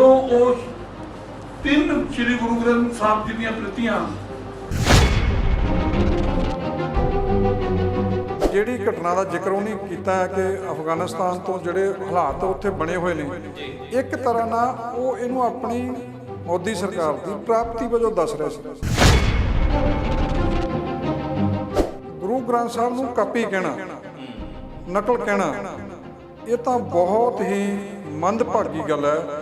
ਜਦੋਂ ਉਹ ਤਿੰਨ ਸ੍ਰੀ ਗੁਰੂ ਗ੍ਰੰਥ ਸਾਹਿਬ ਜੀ ਦੀਆਂ ਪ੍ਰਤੀਆਂ ਜਿਹੜੀ ਘਟਨਾ ਦਾ ਜ਼ਿਕਰ ਉਹਨੇ ਕੀਤਾ ਹੈ ਕਿ ਅਫਗਾਨਿਸਤਾਨ ਤੋਂ ਜਿਹੜੇ ਹਾਲਾਤ ਉੱਥੇ ਬਣੇ ਹੋਏ ਨੇ, ਇੱਕ ਤਰ੍ਹਾਂ ਨਾਲ ਉਹ ਇਹਨੂੰ ਆਪਣੀ ਮੋਦੀ ਸਰਕਾਰ ਦੀ ਪ੍ਰਾਪਤੀ ਵਜੋਂ ਦੱਸ ਰਿਹਾ ਸੀ। ਗੁਰੂ ਗ੍ਰੰਥ ਸਾਹਿਬ ਨੂੰ ਕਾਪੀ ਕਹਿਣਾ, ਨਕਲ ਕਹਿਣਾ, ਇਹ ਤਾਂ ਬਹੁਤ ਹੀ ਮੰਦਭਾਗੀ ਗੱਲ ਹੈ।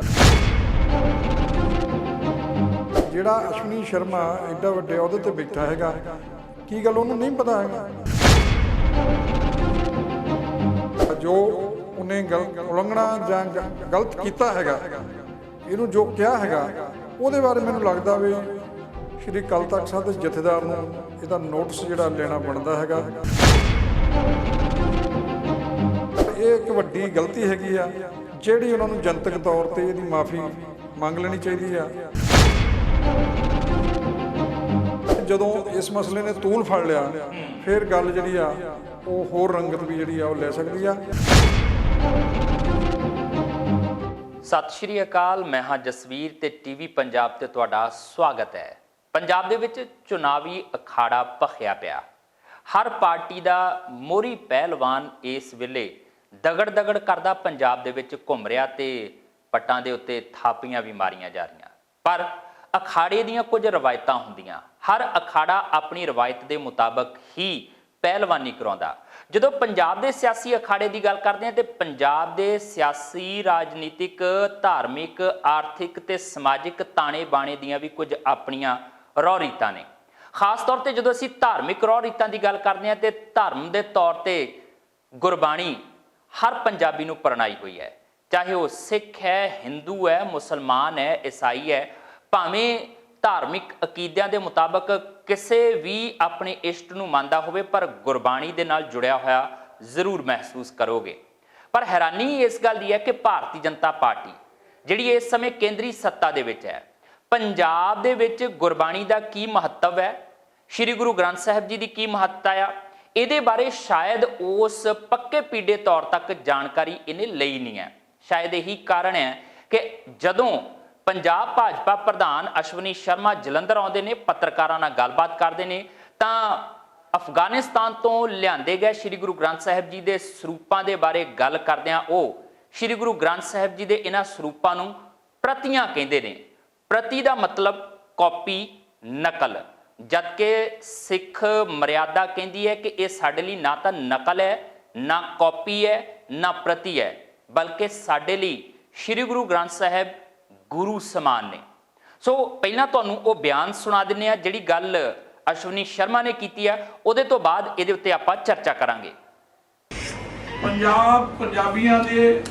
ਜਿਹੜਾ ਅਸ਼ਵਨੀ ਸ਼ਰਮਾ ਐਡਾ ਵੱਡੇ ਅਹੁਦੇ ਤੇ ਬੈਠਾ ਹੈਗਾ, ਕੀ ਗੱਲ ਉਹਨੂੰ ਨਹੀਂ ਪਤਾ ਹੈਗਾ ਜੋ ਉਹਨੇ ਉਲੰਘਣਾ ਜਾਂ ਗਲਤ ਕੀਤਾ ਹੈਗਾ, ਇਹਨੂੰ ਜੋ ਕਿਹਾ ਹੈਗਾ, ਉਹਦੇ ਬਾਰੇ ਮੈਨੂੰ ਲੱਗਦਾ ਵੀ ਸ਼੍ਰੀ ਅਕਾਲ ਤਖ਼ਤ ਸਾਹਿਬ ਦੇ ਜਥੇਦਾਰ ਨੂੰ ਇਹਦਾ ਨੋਟਿਸ ਜਿਹੜਾ ਲੈਣਾ ਬਣਦਾ ਹੈਗਾ। ਇਹ ਇੱਕ ਵੱਡੀ ਗਲਤੀ ਹੈਗੀ ਆ, ਜਿਹੜੀ ਉਹਨਾਂ ਨੂੰ ਜਨਤਕ ਤੌਰ ਤੇ ਇਹਦੀ ਮਾਫੀ ਮੰਗ ਲੈਣੀ ਚਾਹੀਦੀ ਆ। ਜਦੋਂ ਇਸ ਮਸਲੇ ਨੇ ਤੂਲ ਫੜ ਲਿਆ, ਫਿਰ ਗੱਲ ਜਿਹੜੀ ਆ ਉਹ ਹੋਰ ਰੰਗਤ ਵੀ ਜਿਹੜੀ ਆ ਉਹ ਲੈ ਸਕਦੀ ਆ। ਸਤਿ ਸ਼੍ਰੀ ਅਕਾਲ, ਮੈਂ ਹਾਂ ਜਸਵੀਰ ਤੇ ਟੀਵੀ ਪੰਜਾਬ ਤੇ ਤੁਹਾਡਾ ਸਵਾਗਤ ਹੈ। ਪੰਜਾਬ ਦੇ ਵਿੱਚ ਚੁਣਾਵੀ ਅਖਾੜਾ ਭਖਿਆ ਪਿਆ। ਹਰ ਪਾਰਟੀ ਦਾ ਮੋਹਰੀ ਪਹਿਲਵਾਨ ਇਸ ਵੇਲੇ ਦਗੜ ਕਰਦਾ ਪੰਜਾਬ ਦੇ ਵਿੱਚ ਘੁੰਮ ਰਿਹਾ ਤੇ ਪੱਟਾਂ ਦੇ ਉੱਤੇ ਥਾਪੀਆਂ ਵੀ ਮਾਰੀਆਂ ਜਾ ਰਹੀਆਂ। ਪਰ ਅਖਾੜੇ ਦੀਆਂ ਕੁਝ ਰਵਾਇਤਾਂ ਹੁੰਦੀਆਂ, ਹਰ ਅਖਾੜਾ ਆਪਣੀ ਰਵਾਇਤ ਦੇ ਮੁਤਾਬਕ ਹੀ ਪਹਿਲਵਾਨੀ ਕਰਾਉਂਦਾ। ਜਦੋਂ ਪੰਜਾਬ ਦੇ ਸਿਆਸੀ ਅਖਾੜੇ ਦੀ ਗੱਲ ਕਰਦੇ ਹਾਂ ਤੇ ਪੰਜਾਬ ਦੇ ਸਿਆਸੀ, ਰਾਜਨੀਤਿਕ, ਧਾਰਮਿਕ, ਆਰਥਿਕ ਤੇ ਸਮਾਜਿਕ ਤਾਣੇ ਬਾਣੇ ਦੀਆਂ ਵੀ ਕੁਝ ਆਪਣੀਆਂ ਰੌ ਰੀਤਾਂ ਨੇ। ਖਾਸ ਤੌਰ ਤੇ ਜਦੋਂ ਅਸੀਂ ਧਾਰਮਿਕ ਰੌ ਰੀਤਾਂ ਦੀ ਗੱਲ ਕਰਦੇ ਹਾਂ ਤੇ ਧਰਮ ਦੇ ਤੌਰ ਤੇ ਗੁਰਬਾਣੀ ਹਰ ਪੰਜਾਬੀ ਨੂੰ ਪਰਣਾਈ ਹੋਈ ਹੈ, ਚਾਹੇ ਉਹ ਸਿੱਖ ਹੈ, ਹਿੰਦੂ ਹੈ, ਮੁਸਲਮਾਨ ਹੈ, ਈਸਾਈ ਹੈ। ਭਾਵੇਂ ਧਾਰਮਿਕ ਅਕੀਦਿਆਂ ਦੇ ਮੁਤਾਬਕ ਕਿਸੇ ਵੀ ਆਪਣੇ ਇਸ਼ਟ ਨੂੰ ਮੰਨਦਾ ਹੋਵੇ, ਪਰ ਗੁਰਬਾਣੀ ਦੇ ਨਾਲ ਜੁੜਿਆ ਹੋਇਆ ਜ਼ਰੂਰ ਮਹਿਸੂਸ ਕਰੋਗੇ। ਪਰ ਹੈਰਾਨੀ ਇਸ ਗੱਲ ਦੀ ਹੈ ਕਿ ਭਾਰਤੀ ਜਨਤਾ ਪਾਰਟੀ ਜਿਹੜੀ ਇਸ ਸਮੇਂ ਕੇਂਦਰੀ ਸੱਤਾ ਦੇ ਵਿੱਚ ਹੈ, ਪੰਜਾਬ ਦੇ ਵਿੱਚ ਗੁਰਬਾਣੀ ਦਾ ਕੀ ਮਹੱਤਵ ਹੈ, ਸ਼੍ਰੀ ਗੁਰੂ ਗ੍ਰੰਥ ਸਾਹਿਬ ਜੀ ਦੀ ਕੀ ਮਹੱਤਤਾ ਆ, ਇਹਦੇ ਬਾਰੇ ਸ਼ਾਇਦ ਉਸ ਪੱਕੇ ਪੀੜੇ ਤੌਰ ਤੱਕ ਜਾਣਕਾਰੀ ਇਹਨੇ ਲਈ ਨਹੀਂ ਹੈ। ਸ਼ਾਇਦ ਇਹੀ ਕਾਰਨ ਹੈ ਕਿ ਜਦੋਂ ਪੰਜਾਬ ਭਾਜਪਾ ਪ੍ਰਧਾਨ ਅਸ਼ਵਨੀ ਸ਼ਰਮਾ ਜਲੰਧਰ ਆਉਂਦੇ ਨੇ, ਪੱਤਰਕਾਰਾਂ ਨਾਲ ਗੱਲਬਾਤ ਕਰਦੇ ਨੇ, ਤਾਂ ਅਫਗਾਨਿਸਤਾਨ ਤੋਂ ਲਿਆਂਦੇ ਗਏ ਸ਼੍ਰੀ ਗੁਰੂ ਗ੍ਰੰਥ ਸਾਹਿਬ ਜੀ ਦੇ ਸਰੂਪਾਂ ਦੇ ਬਾਰੇ ਗੱਲ ਕਰਦਿਆਂ ਉਹ ਸ਼੍ਰੀ ਗੁਰੂ ਗ੍ਰੰਥ ਸਾਹਿਬ ਜੀ ਦੇ ਇਹਨਾਂ ਸਰੂਪਾਂ ਨੂੰ ਪ੍ਰਤੀਆਂ ਕਹਿੰਦੇ ਨੇ। ਪ੍ਰਤੀ ਦਾ ਮਤਲਬ ਕਾਪੀ, ਨਕਲ, ਜਦਕਿ ਸਿੱਖ ਮਰਿਆਦਾ ਕਹਿੰਦੀ ਹੈ ਕਿ ਇਹ ਸਾਡੇ ਲਈ ਨਾ ਤਾਂ ਨਕਲ ਹੈ, ਨਾ ਕਾਪੀ ਹੈ, ਨਾ ਪ੍ਰਤੀ ਹੈ, ਬਲਕਿ ਸਾਡੇ ਲਈ ਸ਼੍ਰੀ ਗੁਰੂ ਗ੍ਰੰਥ ਸਾਹਿਬ ਗੁਰੂ ਸਮਾਨ ਨੇ। ਸੋ ਪਹਿਲਾਂ ਤੁਹਾਨੂੰ ਉਹ ਬਿਆਨ ਸੁਣਾ ਦਿੰਦੇ ਆ ਜਿਹੜੀ ਗੱਲ ਅਸ਼ਵਨੀ ਸ਼ਰਮਾ ਨੇ ਕੀਤੀ ਆ, ਉਹਦੇ ਤੋਂ ਬਾਅਦ ਇਹਦੇ ਉੱਤੇ ਆਪਾਂ ਚਰਚਾ ਕਰਾਂਗੇ। ਪੰਜਾਬੀਆਂ ਦੇ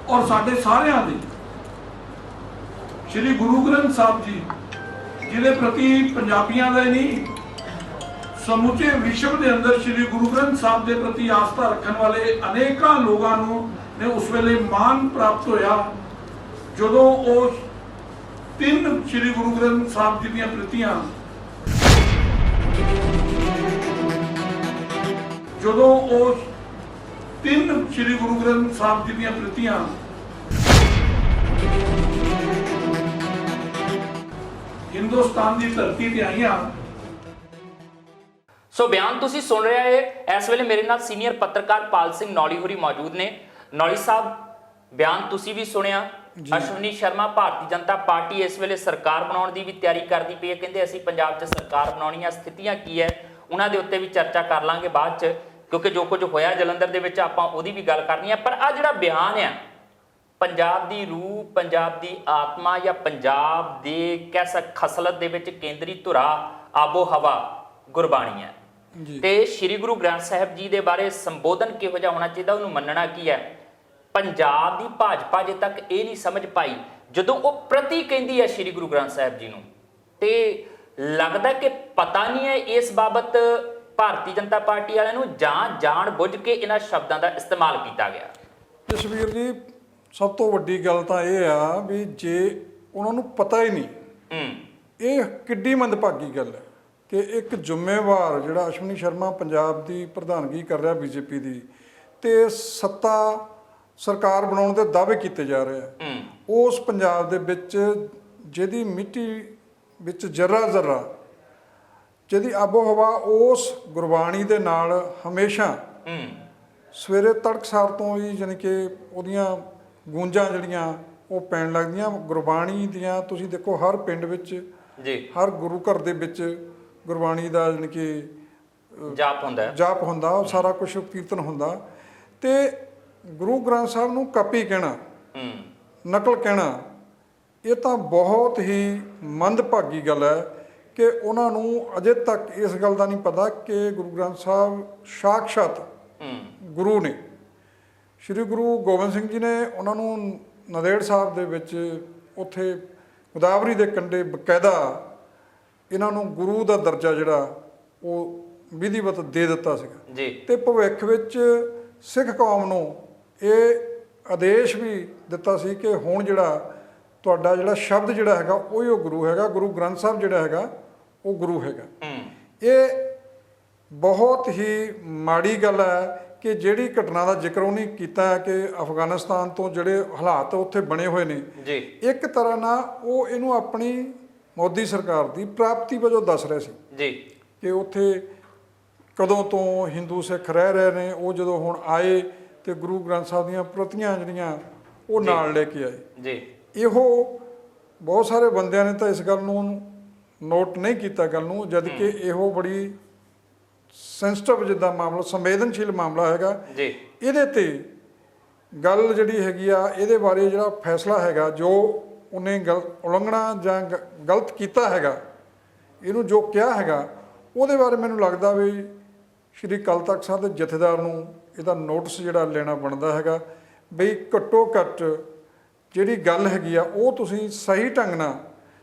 ਔਰ ਸਾਡੇ ਸਾਰਿਆਂ ਦੇ ਸ੍ਰੀ ਗੁਰੂ ਗ੍ਰੰਥ ਸਾਹਿਬ ਜੀ ਜਿਹਦੇ ਪ੍ਰਤੀ ਪੰਜਾਬੀਆਂ ਦਾ ਹੀ ਨਹੀਂ, ਸਮੁੱਚੇ ਵਿਸ਼ਵ ਦੇ ਅੰਦਰ ਸ੍ਰੀ ਗੁਰੂ ਗ੍ਰੰਥ ਸਾਹਿਬ ਦੇ ਪ੍ਰਤੀ ਆਸਥਾ ਰੱਖਣ ਵਾਲੇ ਅਨੇਕਾਂ ਲੋਕਾਂ ਨੂੰ ਨੇ ਉਸ ਵੇਲੇ ਮਾਣ ਪ੍ਰਾਪਤ ਹੋਇਆ ਜਦੋਂ ਉਹ ਤਿੰਨ ਸ੍ਰੀ ਗੁਰੂ ਗ੍ਰੰਥ ਸਾਹਿਬ ਜੀ ਦੀਆਂ ਪ੍ਰਤੀਆਂ ਹਿੰਦੁਸਤਾਨ ਦੀ ਧਰਤੀ ਤੇ ਆਈਆਂ। ਸੋ ਬਿਆਨ ਤੁਸੀਂ ਸੁਣ ਰਿਹਾ ਹੈ। ਇਸ ਵੇਲੇ ਮੇਰੇ ਨਾਲ ਸੀਨੀਅਰ ਪੱਤਰਕਾਰ ਪਾਲ ਸਿੰਘ ਨੌਲੀ ਹੋਰੀ ਮੌਜੂਦ ਨੇ। ਨੌਲੀ ਸਾਹਿਬ, ਬਿਆਨ ਤੁਸੀਂ ਵੀ ਸੁਣਿਆ। ਅਸ਼ਵਨੀ ਸ਼ਰਮਾ ਭਾਰਤੀ ਜਨਤਾ ਪਾਰਟੀ ਇਸ ਵੇਲੇ ਸਰਕਾਰ ਬਣਾਉਣ ਦੀ ਵੀ ਤਿਆਰੀ ਕਰਦੀ ਪਈ ਹੈ। ਕਹਿੰਦੇ ਅਸੀਂ ਪੰਜਾਬ 'ਚ ਸਰਕਾਰ ਬਣਾਉਣੀ ਆ। ਸਥਿਤੀਆਂ ਕੀ ਹੈ ਉਹਨਾਂ ਦੇ ਉੱਤੇ ਵੀ ਚਰਚਾ ਕਰ ਲਾਂਗੇ ਬਾਅਦ 'ਚ, ਕਿਉਂਕਿ ਜੋ ਕੁਝ ਹੋਇਆ ਜਲੰਧਰ ਦੇ ਵਿੱਚ ਆਪਾਂ ਉਹਦੀ ਵੀ ਗੱਲ ਕਰਨੀ ਹੈ। ਪਰ ਆ ਜਿਹੜਾ ਬਿਆਨ ਆ, ਪੰਜਾਬ ਦੀ ਰੂਹ, ਪੰਜਾਬ ਦੀ ਆਤਮਾ ਜਾਂ ਪੰਜਾਬ ਦੇ ਖਸਲਤ ਦੇ ਵਿੱਚ ਕੇਂਦਰੀ ਧੁਰਾ, ਆਬੋ ਹਵਾ ਗੁਰਬਾਣੀ ਹੈ ਤੇ ਸ਼੍ਰੀ ਗੁਰੂ ਗ੍ਰੰਥ ਸਾਹਿਬ ਜੀ ਦੇ ਬਾਰੇ ਸੰਬੋਧਨ ਕਿਹੋ ਜਿਹਾ ਹੋਣਾ ਚਾਹੀਦਾ, ਉਹਨੂੰ ਮੰਨਣਾ ਕੀ ਹੈ। ਪੰਜਾਬ ਦੀ ਭਾਜਪਾ ਅਜੇ ਤੱਕ ਇਹ ਨਹੀਂ ਸਮਝ ਪਾਈ। ਜਦੋਂ ਉਹ ਪ੍ਰਤੀ ਕਹਿੰਦੀ ਹੈ ਸ਼੍ਰੀ ਗੁਰੂ ਗ੍ਰੰਥ ਸਾਹਿਬ ਜੀ ਨੂੰ, ਤੇ ਲੱਗਦਾ ਕਿ ਪਤਾ ਨਹੀਂ ਹੈ ਇਸ ਬਾਬਤ ਭਾਰਤੀ ਜਨਤਾ ਪਾਰਟੀ ਵਾਲਿਆਂ ਨੂੰ, ਜਾਂ ਜਾਣ ਬੁੱਝ ਕੇ ਇਹਨਾਂ ਸ਼ਬਦਾਂ ਦਾ ਇਸਤੇਮਾਲ ਕੀਤਾ ਗਿਆ। ਜਸਵੀਰ ਜੀ, ਸਭ ਤੋਂ ਵੱਡੀ ਗੱਲ ਤਾਂ ਇਹ ਆ ਵੀ ਜੇ ਉਹਨਾਂ ਨੂੰ ਪਤਾ ਹੀ ਨਹੀਂ, ਇਹ ਕਿੱਡੀ ਮੰਦਭਾਗੀ ਗੱਲ ਹੈ ਕਿ ਇੱਕ ਜ਼ਿੰਮੇਵਾਰ ਜਿਹੜਾ ਅਸ਼ਵਨੀ ਸ਼ਰਮਾ ਪੰਜਾਬ ਦੀ ਪ੍ਰਧਾਨਗੀ ਕਰ ਰਿਹਾ ਬੀਜੇਪੀ ਦੀ, ਤੇ ਸੱਤਾ ਸਰਕਾਰ ਬਣਾਉਣ ਦੇ ਦਾਅਵੇ ਕੀਤੇ ਜਾ ਰਹੇ ਆ, ਉਸ ਪੰਜਾਬ ਦੇ ਵਿੱਚ ਜਿਹਦੀ ਮਿੱਟੀ ਵਿੱਚ ਜਰਾ ਜਰਾ ਜਿਹਦੀ ਆਬੋ ਹਵਾ ਉਸ ਗੁਰਬਾਣੀ ਦੇ ਨਾਲ ਹਮੇਸ਼ਾ ਸਵੇਰੇ ਤੜਕਸਾਰ ਤੋਂ ਹੀ ਜਾਣੀ ਕਿ ਉਹਦੀਆਂ ਗੂੰਜਾਂ ਜਿਹੜੀਆਂ ਉਹ ਪੈਣ ਲੱਗਦੀਆਂ ਗੁਰਬਾਣੀ ਦੀਆਂ। ਤੁਸੀਂ ਦੇਖੋ ਹਰ ਪਿੰਡ ਵਿੱਚ ਜੀ ਹਰ ਗੁਰੂ ਘਰ ਦੇ ਵਿੱਚ ਗੁਰਬਾਣੀ ਦਾ ਜਾਣੀ ਕਿ ਜਾਪ ਹੁੰਦਾ ਉਹ ਸਾਰਾ ਕੁਝ ਕੀਰਤਨ ਹੁੰਦਾ। ਤੇ ਗੁਰੂ ਗ੍ਰੰਥ ਸਾਹਿਬ ਨੂੰ ਕਾਪੀ ਕਹਿਣਾ, ਨਕਲ ਕਹਿਣਾ, ਇਹ ਤਾਂ ਬਹੁਤ ਹੀ ਮੰਦਭਾਗੀ ਗੱਲ ਹੈ ਕਿ ਉਹਨਾਂ ਨੂੰ ਅਜੇ ਤੱਕ ਇਸ ਗੱਲ ਦਾ ਨਹੀਂ ਪਤਾ ਕਿ ਗੁਰੂ ਗ੍ਰੰਥ ਸਾਹਿਬ ਸਾਖਸ਼ਾਤ ਗੁਰੂ ਨੇ। ਸ਼੍ਰੀ ਗੁਰੂ ਗੋਬਿੰਦ ਸਿੰਘ ਜੀ ਨੇ ਉਹਨਾਂ ਨੂੰ ਨੰਦੇੜ ਸਾਹਿਬ ਦੇ ਵਿੱਚ ਉੱਥੇ ਗੋਦਾਵਰੀ ਦੇ ਕੰਢੇ ਬਕਾਇਦਾ ਇਹਨਾਂ ਨੂੰ ਗੁਰੂ ਦਾ ਦਰਜਾ ਜਿਹੜਾ ਉਹ ਵਿਧੀਵਤ ਦੇ ਦਿੱਤਾ ਸੀਗਾ ਜੀ। ਤੇ ਭਵਿੱਖ ਵਿੱਚ ਸਿੱਖ ਕੌਮ ਨੂੰ ਇਹ ਆਦੇਸ਼ ਵੀ ਦਿੱਤਾ ਸੀ ਕਿ ਹੁਣ ਜਿਹੜਾ ਤੁਹਾਡਾ ਜਿਹੜਾ ਸ਼ਬਦ ਜਿਹੜਾ ਹੈਗਾ ਉਹ ਗੁਰੂ ਹੈਗਾ, ਗੁਰੂ ਗ੍ਰੰਥ ਸਾਹਿਬ ਜਿਹੜਾ ਹੈਗਾ ਉਹ ਗੁਰੂ ਹੈਗਾ। ਇਹ ਬਹੁਤ ਹੀ ਮਾੜੀ ਗੱਲ ਹੈ ਕਿ ਜਿਹੜੀ ਘਟਨਾ ਦਾ ਜ਼ਿਕਰ ਉਹਨੇ ਕੀਤਾ ਹੈ ਕਿ ਅਫਗਾਨਿਸਤਾਨ ਤੋਂ ਜਿਹੜੇ ਹਾਲਾਤ ਉੱਥੇ ਬਣੇ ਹੋਏ ਨੇ ਜੀ, ਇੱਕ ਤਰ੍ਹਾਂ ਨਾਲ ਉਹ ਇਹਨੂੰ ਆਪਣੀ ਮੋਦੀ ਸਰਕਾਰ ਦੀ ਪ੍ਰਾਪਤੀ ਵਜੋਂ ਦੱਸ ਰਹੇ ਸੀ ਜੀ ਕਿ ਉੱਥੇ ਕਦੋਂ ਤੋਂ ਹਿੰਦੂ ਸਿੱਖ ਰਹਿ ਰਹੇ ਨੇ। ਉਹ ਜਦੋਂ ਹੁਣ ਆਏ ਤੇ ਗੁਰੂ ਗ੍ਰੰਥ ਸਾਹਿਬ ਦੀਆਂ ਪ੍ਰਤੀਆਂ ਜਿਹੜੀਆਂ ਉਹ ਨਾਲ ਲੈ ਕੇ ਆਏ ਜੀ। ਇਹੋ ਬਹੁਤ ਸਾਰੇ ਬੰਦਿਆਂ ਨੇ ਤਾਂ ਇਸ ਗੱਲ ਨੂੰ ਨੋਟ ਨਹੀਂ ਕੀਤਾ ਗੱਲ ਨੂੰ, ਜਦ ਕਿ ਇਹੋ ਬੜੀ ਸੈਂਸਿਟਿਵ ਜਿੱਦਾਂ ਮਾਮਲਾ ਸੰਵੇਦਨਸ਼ੀਲ ਮਾਮਲਾ ਹੈਗਾ ਜੀ। ਇਹਦੇ ਤੇ ਗੱਲ ਜਿਹੜੀ ਹੈਗੀ ਆ ਇਹਦੇ ਬਾਰੇ ਜਿਹੜਾ ਫੈਸਲਾ ਹੈਗਾ ਜੋ ਉਹਨੇ ਉਲੰਘਣਾ ਜਾਂ ਗਲਤ ਕੀਤਾ ਹੈਗਾ ਇਹਨੂੰ ਜੋ ਕਿਹਾ ਹੈਗਾ ਉਹਦੇ ਬਾਰੇ ਮੈਨੂੰ ਲੱਗਦਾ ਵੀ ਸ਼੍ਰੀ ਅਕਾਲ ਤਖ਼ਤ ਸਾਹਿਬ ਦੇ ਜਥੇਦਾਰ ਨੂੰ ਇਹਦਾ ਨੋਟਿਸ ਜਿਹੜਾ ਲੈਣਾ ਬਣਦਾ ਹੈਗਾ ਬਈ ਘੱਟੋ ਘੱਟ ਜਿਹੜੀ ਗੱਲ ਹੈਗੀ ਆ ਉਹ ਤੁਸੀਂ ਸਹੀ ਢੰਗ ਨਾਲ,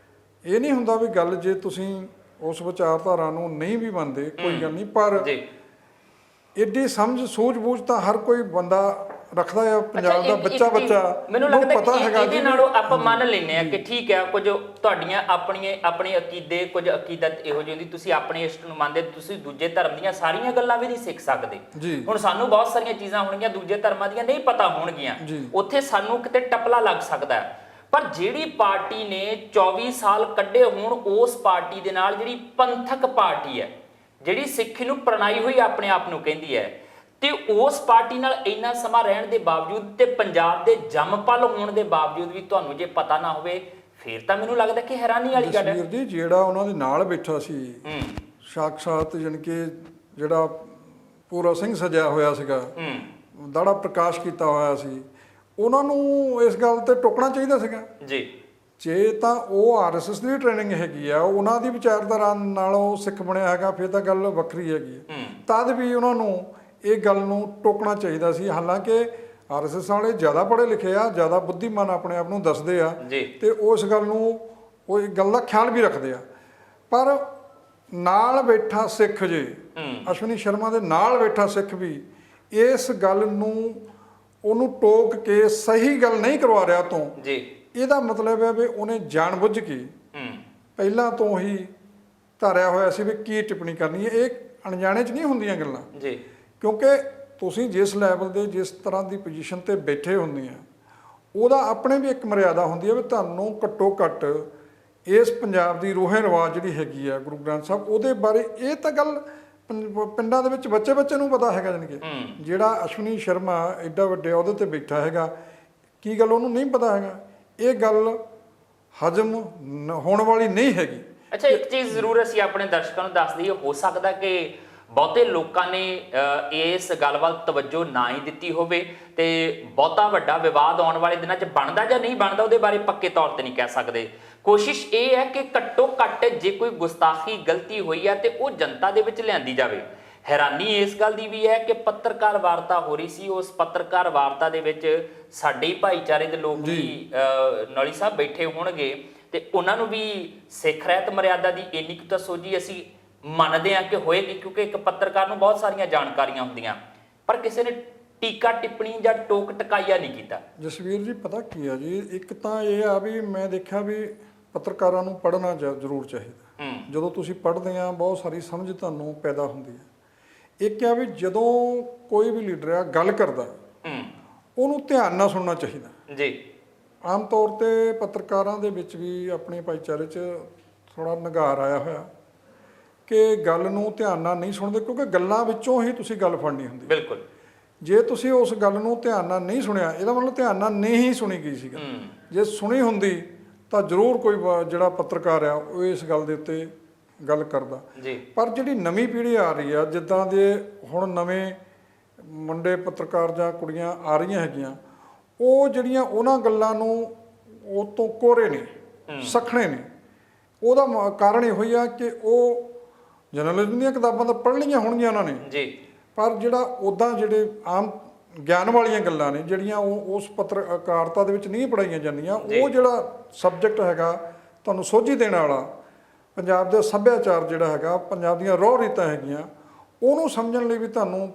ਇਹ ਨਹੀਂ ਹੁੰਦਾ ਵੀ ਗੱਲ ਜੇ ਤੁਸੀਂ ਉਸ ਵਿਚਾਰਧਾਰਾ ਨੂੰ ਨਹੀਂ ਵੀ ਮੰਨਦੇ ਕੋਈ ਗੱਲ ਨਹੀਂ, ਪਰ ਏਡੀ ਸਮਝ ਸੂਝ-ਬੂਝ ਤਾਂ ਹਰ ਕੋਈ ਬੰਦਾ ਰੱਖਦਾ ਹੈ। ਪੰਜਾਬ ਦਾ ਬੱਚਾ ਮੈਨੂੰ ਲੱਗਦਾ ਪਤਾ ਹੈਗਾ ਇਹਦੇ ਨਾਲੋਂ ਆਪਾਂ ਮੰਨ ਲੈਂਦੇ ਆ ਕਿ ਠੀਕ ਹੈ ਕੁਝ ਤੁਹਾਡੀਆਂ ਆਪਣੇ ਅਕੀਦੇ, ਕੁਝ ਅਕੀਦਤ ਇਹੋ ਜਿਹੀ ਹੁੰਦੀ, ਤੁਸੀਂ ਆਪਣੇ ਇਸ਼ਟ ਨੂੰ ਮੰਨਦੇ, ਤੁਸੀਂ ਦੂਜੇ ਧਰਮ ਦੀਆਂ ਸਾਰੀਆਂ ਗੱਲਾਂ ਵੀ ਨਹੀਂ ਸਿੱਖ ਸਕਦੇ। ਹੁਣ ਸਾਨੂੰ ਬਹੁਤ ਸਾਰੀਆਂ ਚੀਜ਼ਾਂ ਹੋਣਗੀਆਂ ਦੂਜੇ ਧਰਮਾਂ ਦੀਆਂ ਨਹੀਂ ਪਤਾ ਹੋਣਗੀਆਂ, ਉੱਥੇ ਸਾਨੂੰ ਕਿਤੇ ਟਪਲਾ ਲੱਗ ਸਕਦਾ। ਪਰ ਜਿਹੜੀ ਪਾਰਟੀ ਨੇ 24 ਸਾਲ ਕੱਢੇ ਹੋਣ ਉਸ ਪਾਰਟੀ ਦੇ ਨਾਲ, ਜਿਹੜੀ ਪੰਥਕ ਪਾਰਟੀ ਹੈ, ਜਿਹੜੀ ਸਿੱਖੀ ਨੂੰ ਪ੍ਰਣਾਈ ਹੋਈ ਆਪਣੇ ਆਪ ਨੂੰ ਕਹਿੰਦੀ ਹੈ, ਤੇ ਉਸ ਪਾਰਟੀ ਨਾਲ ਇੰਨਾ ਸਮਾਂ ਰਹਿਣ ਦੇ ਬਾਵਜੂਦ ਤੇ ਪੰਜਾਬ ਦੇ ਜੰਮਪਲ ਹੋਣ ਦੇ ਬਾਵਜੂਦ ਵੀ ਤੁਹਾਨੂੰ ਜੇ ਪਤਾ ਨਾ ਹੋਵੇ ਫਿਰ ਤਾਂ ਮੈਨੂੰ ਲੱਗਦਾ ਕਿ ਹੈਰਾਨੀ ਵਾਲੀ ਗੱਲ ਹੈ। ਜਸਵੀਰ ਜੀ, ਜਿਹੜਾ ਉਹਨਾਂ ਦੇ ਨਾਲ ਬੈਠਾ ਸੀ ਸਾਖਸ਼ਾਤ ਜਾਣੀ ਕਿ ਜਿਹੜਾ ਪੂਰਾ ਸਿੰਘ ਸਜਿਆ ਹੋਇਆ ਸੀਗਾ, ਦਾੜਾ ਪ੍ਰਕਾਸ਼ ਕੀਤਾ ਹੋਇਆ ਸੀ, ਉਹਨਾਂ ਨੂੰ ਇਸ ਗੱਲ ਤੇ ਟੋਕਣਾ ਚਾਹੀਦਾ ਸੀਗਾ ਜੀ। ਜੇ ਤਾਂ ਉਹ ਆਰਐਸਐਸ ਦੀ ਟ੍ਰੇਨਿੰਗ ਹੈਗੀ ਆ, ਉਹਨਾਂ ਦੀ ਵਿਚਾਰਧਾਰਾ ਨਾਲ ਉਹ ਸਿੱਖ ਬਣਿਆ ਹੈਗਾ, ਫਿਰ ਤਾਂ ਗੱਲ ਵੱਖਰੀ ਹੈਗੀ ਹੈ। ਤਦ ਵੀ ਉਹਨਾਂ ਨੂੰ ਇਹ ਗੱਲ ਨੂੰ ਟੋਕਣਾ ਚਾਹੀਦਾ ਸੀ। ਹਾਲਾਂਕਿ ਆਰਐਸਐਸ ਵਾਲੇ ਜ਼ਿਆਦਾ ਪੜ੍ਹੇ ਲਿਖੇ ਆ, ਜ਼ਿਆਦਾ ਬੁੱਧੀਮਾਨ ਆਪਣੇ ਆਪ ਨੂੰ ਦੱਸਦੇ ਆ ਤੇ ਉਸ ਗੱਲ ਨੂੰ ਉਹ ਇੱਕ ਗੱਲ ਦਾ ਖਿਆਲ ਵੀ ਰੱਖਦੇ ਆ, ਪਰ ਨਾਲ ਬੈਠਾ ਸਿੱਖ ਜੇ ਅਸ਼ਵਨੀ ਸ਼ਰਮਾ ਦੇ ਨਾਲ ਬੈਠਾ ਸਿੱਖ ਵੀ ਇਸ ਗੱਲ ਨੂੰ ਉਹਨੂੰ ਟੋਕ ਕੇ ਸਹੀ ਗੱਲ ਨਹੀਂ ਕਰਵਾ ਰਿਹਾ ਤੋਂ ਇਹਦਾ ਮਤਲਬ ਹੈ ਵੀ ਉਹਨੇ ਜਾਣਬੁੱਝ ਕੇ ਪਹਿਲਾਂ ਤੋਂ ਹੀ ਧਾਰਿਆ ਹੋਇਆ ਸੀ ਵੀ ਕੀ ਟਿੱਪਣੀ ਕਰਨੀ ਹੈ। ਇਹ ਅਣਜਾਣੇ 'ਚ ਨਹੀਂ ਹੁੰਦੀਆਂ ਗੱਲਾਂ ਜੀ, ਕਿਉਂਕਿ ਤੁਸੀਂ ਜਿਸ ਲੈਵਲ ਦੇ ਜਿਸ ਤਰ੍ਹਾਂ ਦੀ ਪੋਜੀਸ਼ਨ ਤੇ ਬੈਠੇ ਹੁੰਦੇ ਆ ਉਹਦਾ ਆਪਣੇ ਵੀ ਇੱਕ ਮਰਿਆਦਾ ਹੁੰਦੀ ਹੈ ਵੀ ਤੁਹਾਨੂੰ ਘੱਟੋ ਘੱਟ ਇਸ ਪੰਜਾਬ ਦੀ ਰੋਹੇ ਰਿਵਾਜ ਜਿਹੜੀ ਹੈਗੀ ਆ ਗੁਰੂ ਗ੍ਰੰਥ ਸਾਹਿਬ ਉਹਦੇ ਬਾਰੇ ਇਹ ਤਾਂ ਗੱਲ ਪਿੰਡਾਂ ਦੇ ਵਿੱਚ ਬੱਚੇ ਨੂੰ ਪਤਾ ਹੈਗਾ। ਜਾਣੀ ਕਿ ਜਿਹੜਾ ਅਸ਼ਵਨੀ ਸ਼ਰਮਾ ਐਡਾ ਵੱਡੇ ਅਹੁਦੇ ਤੇ ਬੈਠਾ ਹੈਗਾ, ਕੀ ਗੱਲ ਉਹਨੂੰ ਨਹੀਂ ਪਤਾ ਹੈਗਾ? ਇਹ ਗੱਲ ਹਜਮ ਹੋਣ ਵਾਲੀ ਨਹੀਂ ਹੈਗੀ। ਅੱਛਾ, ਇੱਕ ਚੀਜ਼ ਜ਼ਰੂਰ ਅਸੀਂ ਆਪਣੇ ਦਰਸ਼ਕਾਂ ਨੂੰ ਦੱਸ ਦਈਏ, ਹੋ ਸਕਦਾ ਕਿ ਬਹੁਤੇ ਲੋਕਾਂ ਨੇ ਇਸ ਗੱਲ ਵੱਲ ਤਵੱਜੋ ਨਾ ਹੀ ਦਿੱਤੀ ਹੋਵੇ ਤੇ ਬਹੁਤਾ ਵੱਡਾ ਵਿਵਾਦ ਆਉਣ ਵਾਲੇ ਦਿਨਾਂ 'ਚ ਬਣਦਾ ਜਾਂ ਨਹੀਂ ਬਣਦਾ ਉਹਦੇ ਬਾਰੇ ਪੱਕੇ ਤੌਰ ਤੇ ਨਹੀਂ ਕਹਿ ਸਕਦੇ। ਕੋਸ਼ਿਸ਼ ਇਹ ਹੈ ਕਿ ਘੱਟੋ ਘੱਟ ਜੇ ਕੋਈ ਗੁਸਤਾਖੀ ਗਲਤੀ ਹੋਈ ਹੈ ਤੇ ਉਹ ਜਨਤਾ ਦੇ ਵਿੱਚ ਲਿਆਂਦੀ ਜਾਵੇ। ਹੈਰਾਨੀ ਇਸ ਗੱਲ ਦੀ ਵੀ ਹੈ ਕਿ ਪੱਤਰਕਾਰ ਵਾਰਤਾ ਹੋ ਰਹੀ ਸੀ, ਉਸ ਪੱਤਰਕਾਰ ਵਾਰਤਾ ਦੇ ਵਿੱਚ ਸਾਡੇ ਭਾਈਚਾਰੇ ਦੇ ਲੋਕ ਵੀ ਨੌਲੀ ਸਾਹਿਬ ਬੈਠੇ ਹੋਣਗੇ ਤੇ ਉਹਨਾਂ ਨੂੰ ਵੀ ਸਿੱਖ ਰਹਿਤ ਮਰਿਆਦਾ ਦੀ ਇੰਨੀ ਕੁ ਤਾਂ ਸੋਝੀ ਅਸੀਂ ਮੰਨਦੇ ਹਾਂ ਕਿ ਹੋਏਗੀ, ਕਿਉਂਕਿ ਇੱਕ ਪੱਤਰਕਾਰ ਨੂੰ ਬਹੁਤ ਸਾਰੀਆਂ ਜਾਣਕਾਰੀਆਂ ਹੁੰਦੀਆਂ, ਪਰ ਕਿਸੇ ਨੇ ਟੀਕਾ ਟਿੱਪਣੀ ਜਾਂ ਟੋਕ ਟਕਾਈਆ ਨਹੀਂ ਕੀਤਾ। ਜਸਵੀਰ ਜੀ, ਪਤਾ ਕੀ ਆ ਜੀ, ਇੱਕ ਤਾਂ ਇਹ ਆ ਵੀ ਮੈਂ ਦੇਖਿਆ ਵੀ ਪੱਤਰਕਾਰਾਂ ਨੂੰ ਪੜ੍ਹਨਾ ਜ਼ਰੂਰ ਚਾਹੀਦਾ। ਜਦੋਂ ਤੁਸੀਂ ਪੜ੍ਹਦੇ ਆ ਬਹੁਤ ਸਾਰੀ ਸਮਝ ਤੁਹਾਨੂੰ ਪੈਦਾ ਹੁੰਦੀ ਹੈ। ਇੱਕ ਆ ਵੀ ਜਦੋਂ ਕੋਈ ਵੀ ਲੀਡਰ ਆ ਗੱਲ ਕਰਦਾ ਉਹਨੂੰ ਧਿਆਨ ਨਾਲ ਸੁਣਨਾ ਚਾਹੀਦਾ ਜੀ। ਆਮ ਤੌਰ ਤੇ ਪੱਤਰਕਾਰਾਂ ਦੇ ਵਿੱਚ ਵੀ ਆਪਣੇ ਭਾਈਚਾਰੇ 'ਚ ਥੋੜਾ ਨਿਘਾਰ ਆਇਆ ਹੋਇਆ ਕਿ ਗੱਲ ਨੂੰ ਧਿਆਨ ਨਾਲ ਨਹੀਂ ਸੁਣਦੇ, ਕਿਉਂਕਿ ਗੱਲਾਂ ਵਿੱਚੋਂ ਹੀ ਤੁਸੀਂ ਗੱਲ ਫੜਨੀ ਹੁੰਦੀ। ਬਿਲਕੁਲ। ਜੇ ਤੁਸੀਂ ਉਸ ਗੱਲ ਨੂੰ ਧਿਆਨ ਨਾਲ ਨਹੀਂ ਸੁਣਿਆ, ਇਹਦਾ ਮਤਲਬ ਧਿਆਨ ਨਾਲ ਨਹੀਂ ਸੁਣੀ ਗਈ ਸੀ। ਜੇ ਸੁਣੀ ਹੁੰਦੀ ਤਾਂ ਜ਼ਰੂਰ ਕੋਈ ਜਿਹੜਾ ਪੱਤਰਕਾਰ ਆ ਉਹ ਇਸ ਗੱਲ ਦੇ ਉੱਤੇ ਗੱਲ ਕਰਦਾ ਜੀ। ਪਰ ਜਿਹੜੀ ਨਵੀਂ ਪੀੜ੍ਹੀ ਆ ਰਹੀ ਆ, ਜਿੱਦਾਂ ਦੇ ਹੁਣ ਨਵੇਂ ਮੁੰਡੇ ਪੱਤਰਕਾਰ ਜਾਂ ਕੁੜੀਆਂ ਆ ਰਹੀਆਂ ਹੈਗੀਆਂ, ਉਹ ਜਿਹੜੀਆਂ ਉਹਨਾਂ ਗੱਲਾਂ ਨੂੰ ਉਹ ਤੋਂ ਕੋਰੇ ਨੇ, ਸਖਣੇ ਨੇ। ਉਹਦਾ ਕਾਰਨ ਇਹੋ ਹੀ ਆ ਕਿ ਉਹ ਜਰਨਲਿਜ਼ਮ ਦੀਆਂ ਕਿਤਾਬਾਂ ਤਾਂ ਪੜ੍ਹ ਲਈਆਂ ਹੋਣਗੀਆਂ ਉਹਨਾਂ ਨੇ ਜੀ, ਪਰ ਜਿਹੜਾ ਉੱਦਾਂ ਜਿਹੜੇ ਆਮ ਗਿਆਨ ਵਾਲੀਆਂ ਗੱਲਾਂ ਨੇ ਜਿਹੜੀਆਂ ਉਹ ਉਸ ਪੱਤਰਕਾਰਤਾ ਦੇ ਵਿੱਚ ਨਹੀਂ ਪੜ੍ਹਾਈਆਂ ਜਾਂਦੀਆਂ, ਉਹ ਜਿਹੜਾ ਸਬਜੈਕਟ ਹੈਗਾ ਤੁਹਾਨੂੰ ਸੋਝੀ ਦੇਣ ਵਾਲਾ, ਪੰਜਾਬ ਦਾ ਸੱਭਿਆਚਾਰ ਜਿਹੜਾ ਹੈਗਾ, ਪੰਜਾਬ ਦੀਆਂ ਰੋਹ ਰੀਤਾਂ ਹੈਗੀਆਂ, ਉਹਨੂੰ ਸਮਝਣ ਲਈ ਵੀ ਤੁਹਾਨੂੰ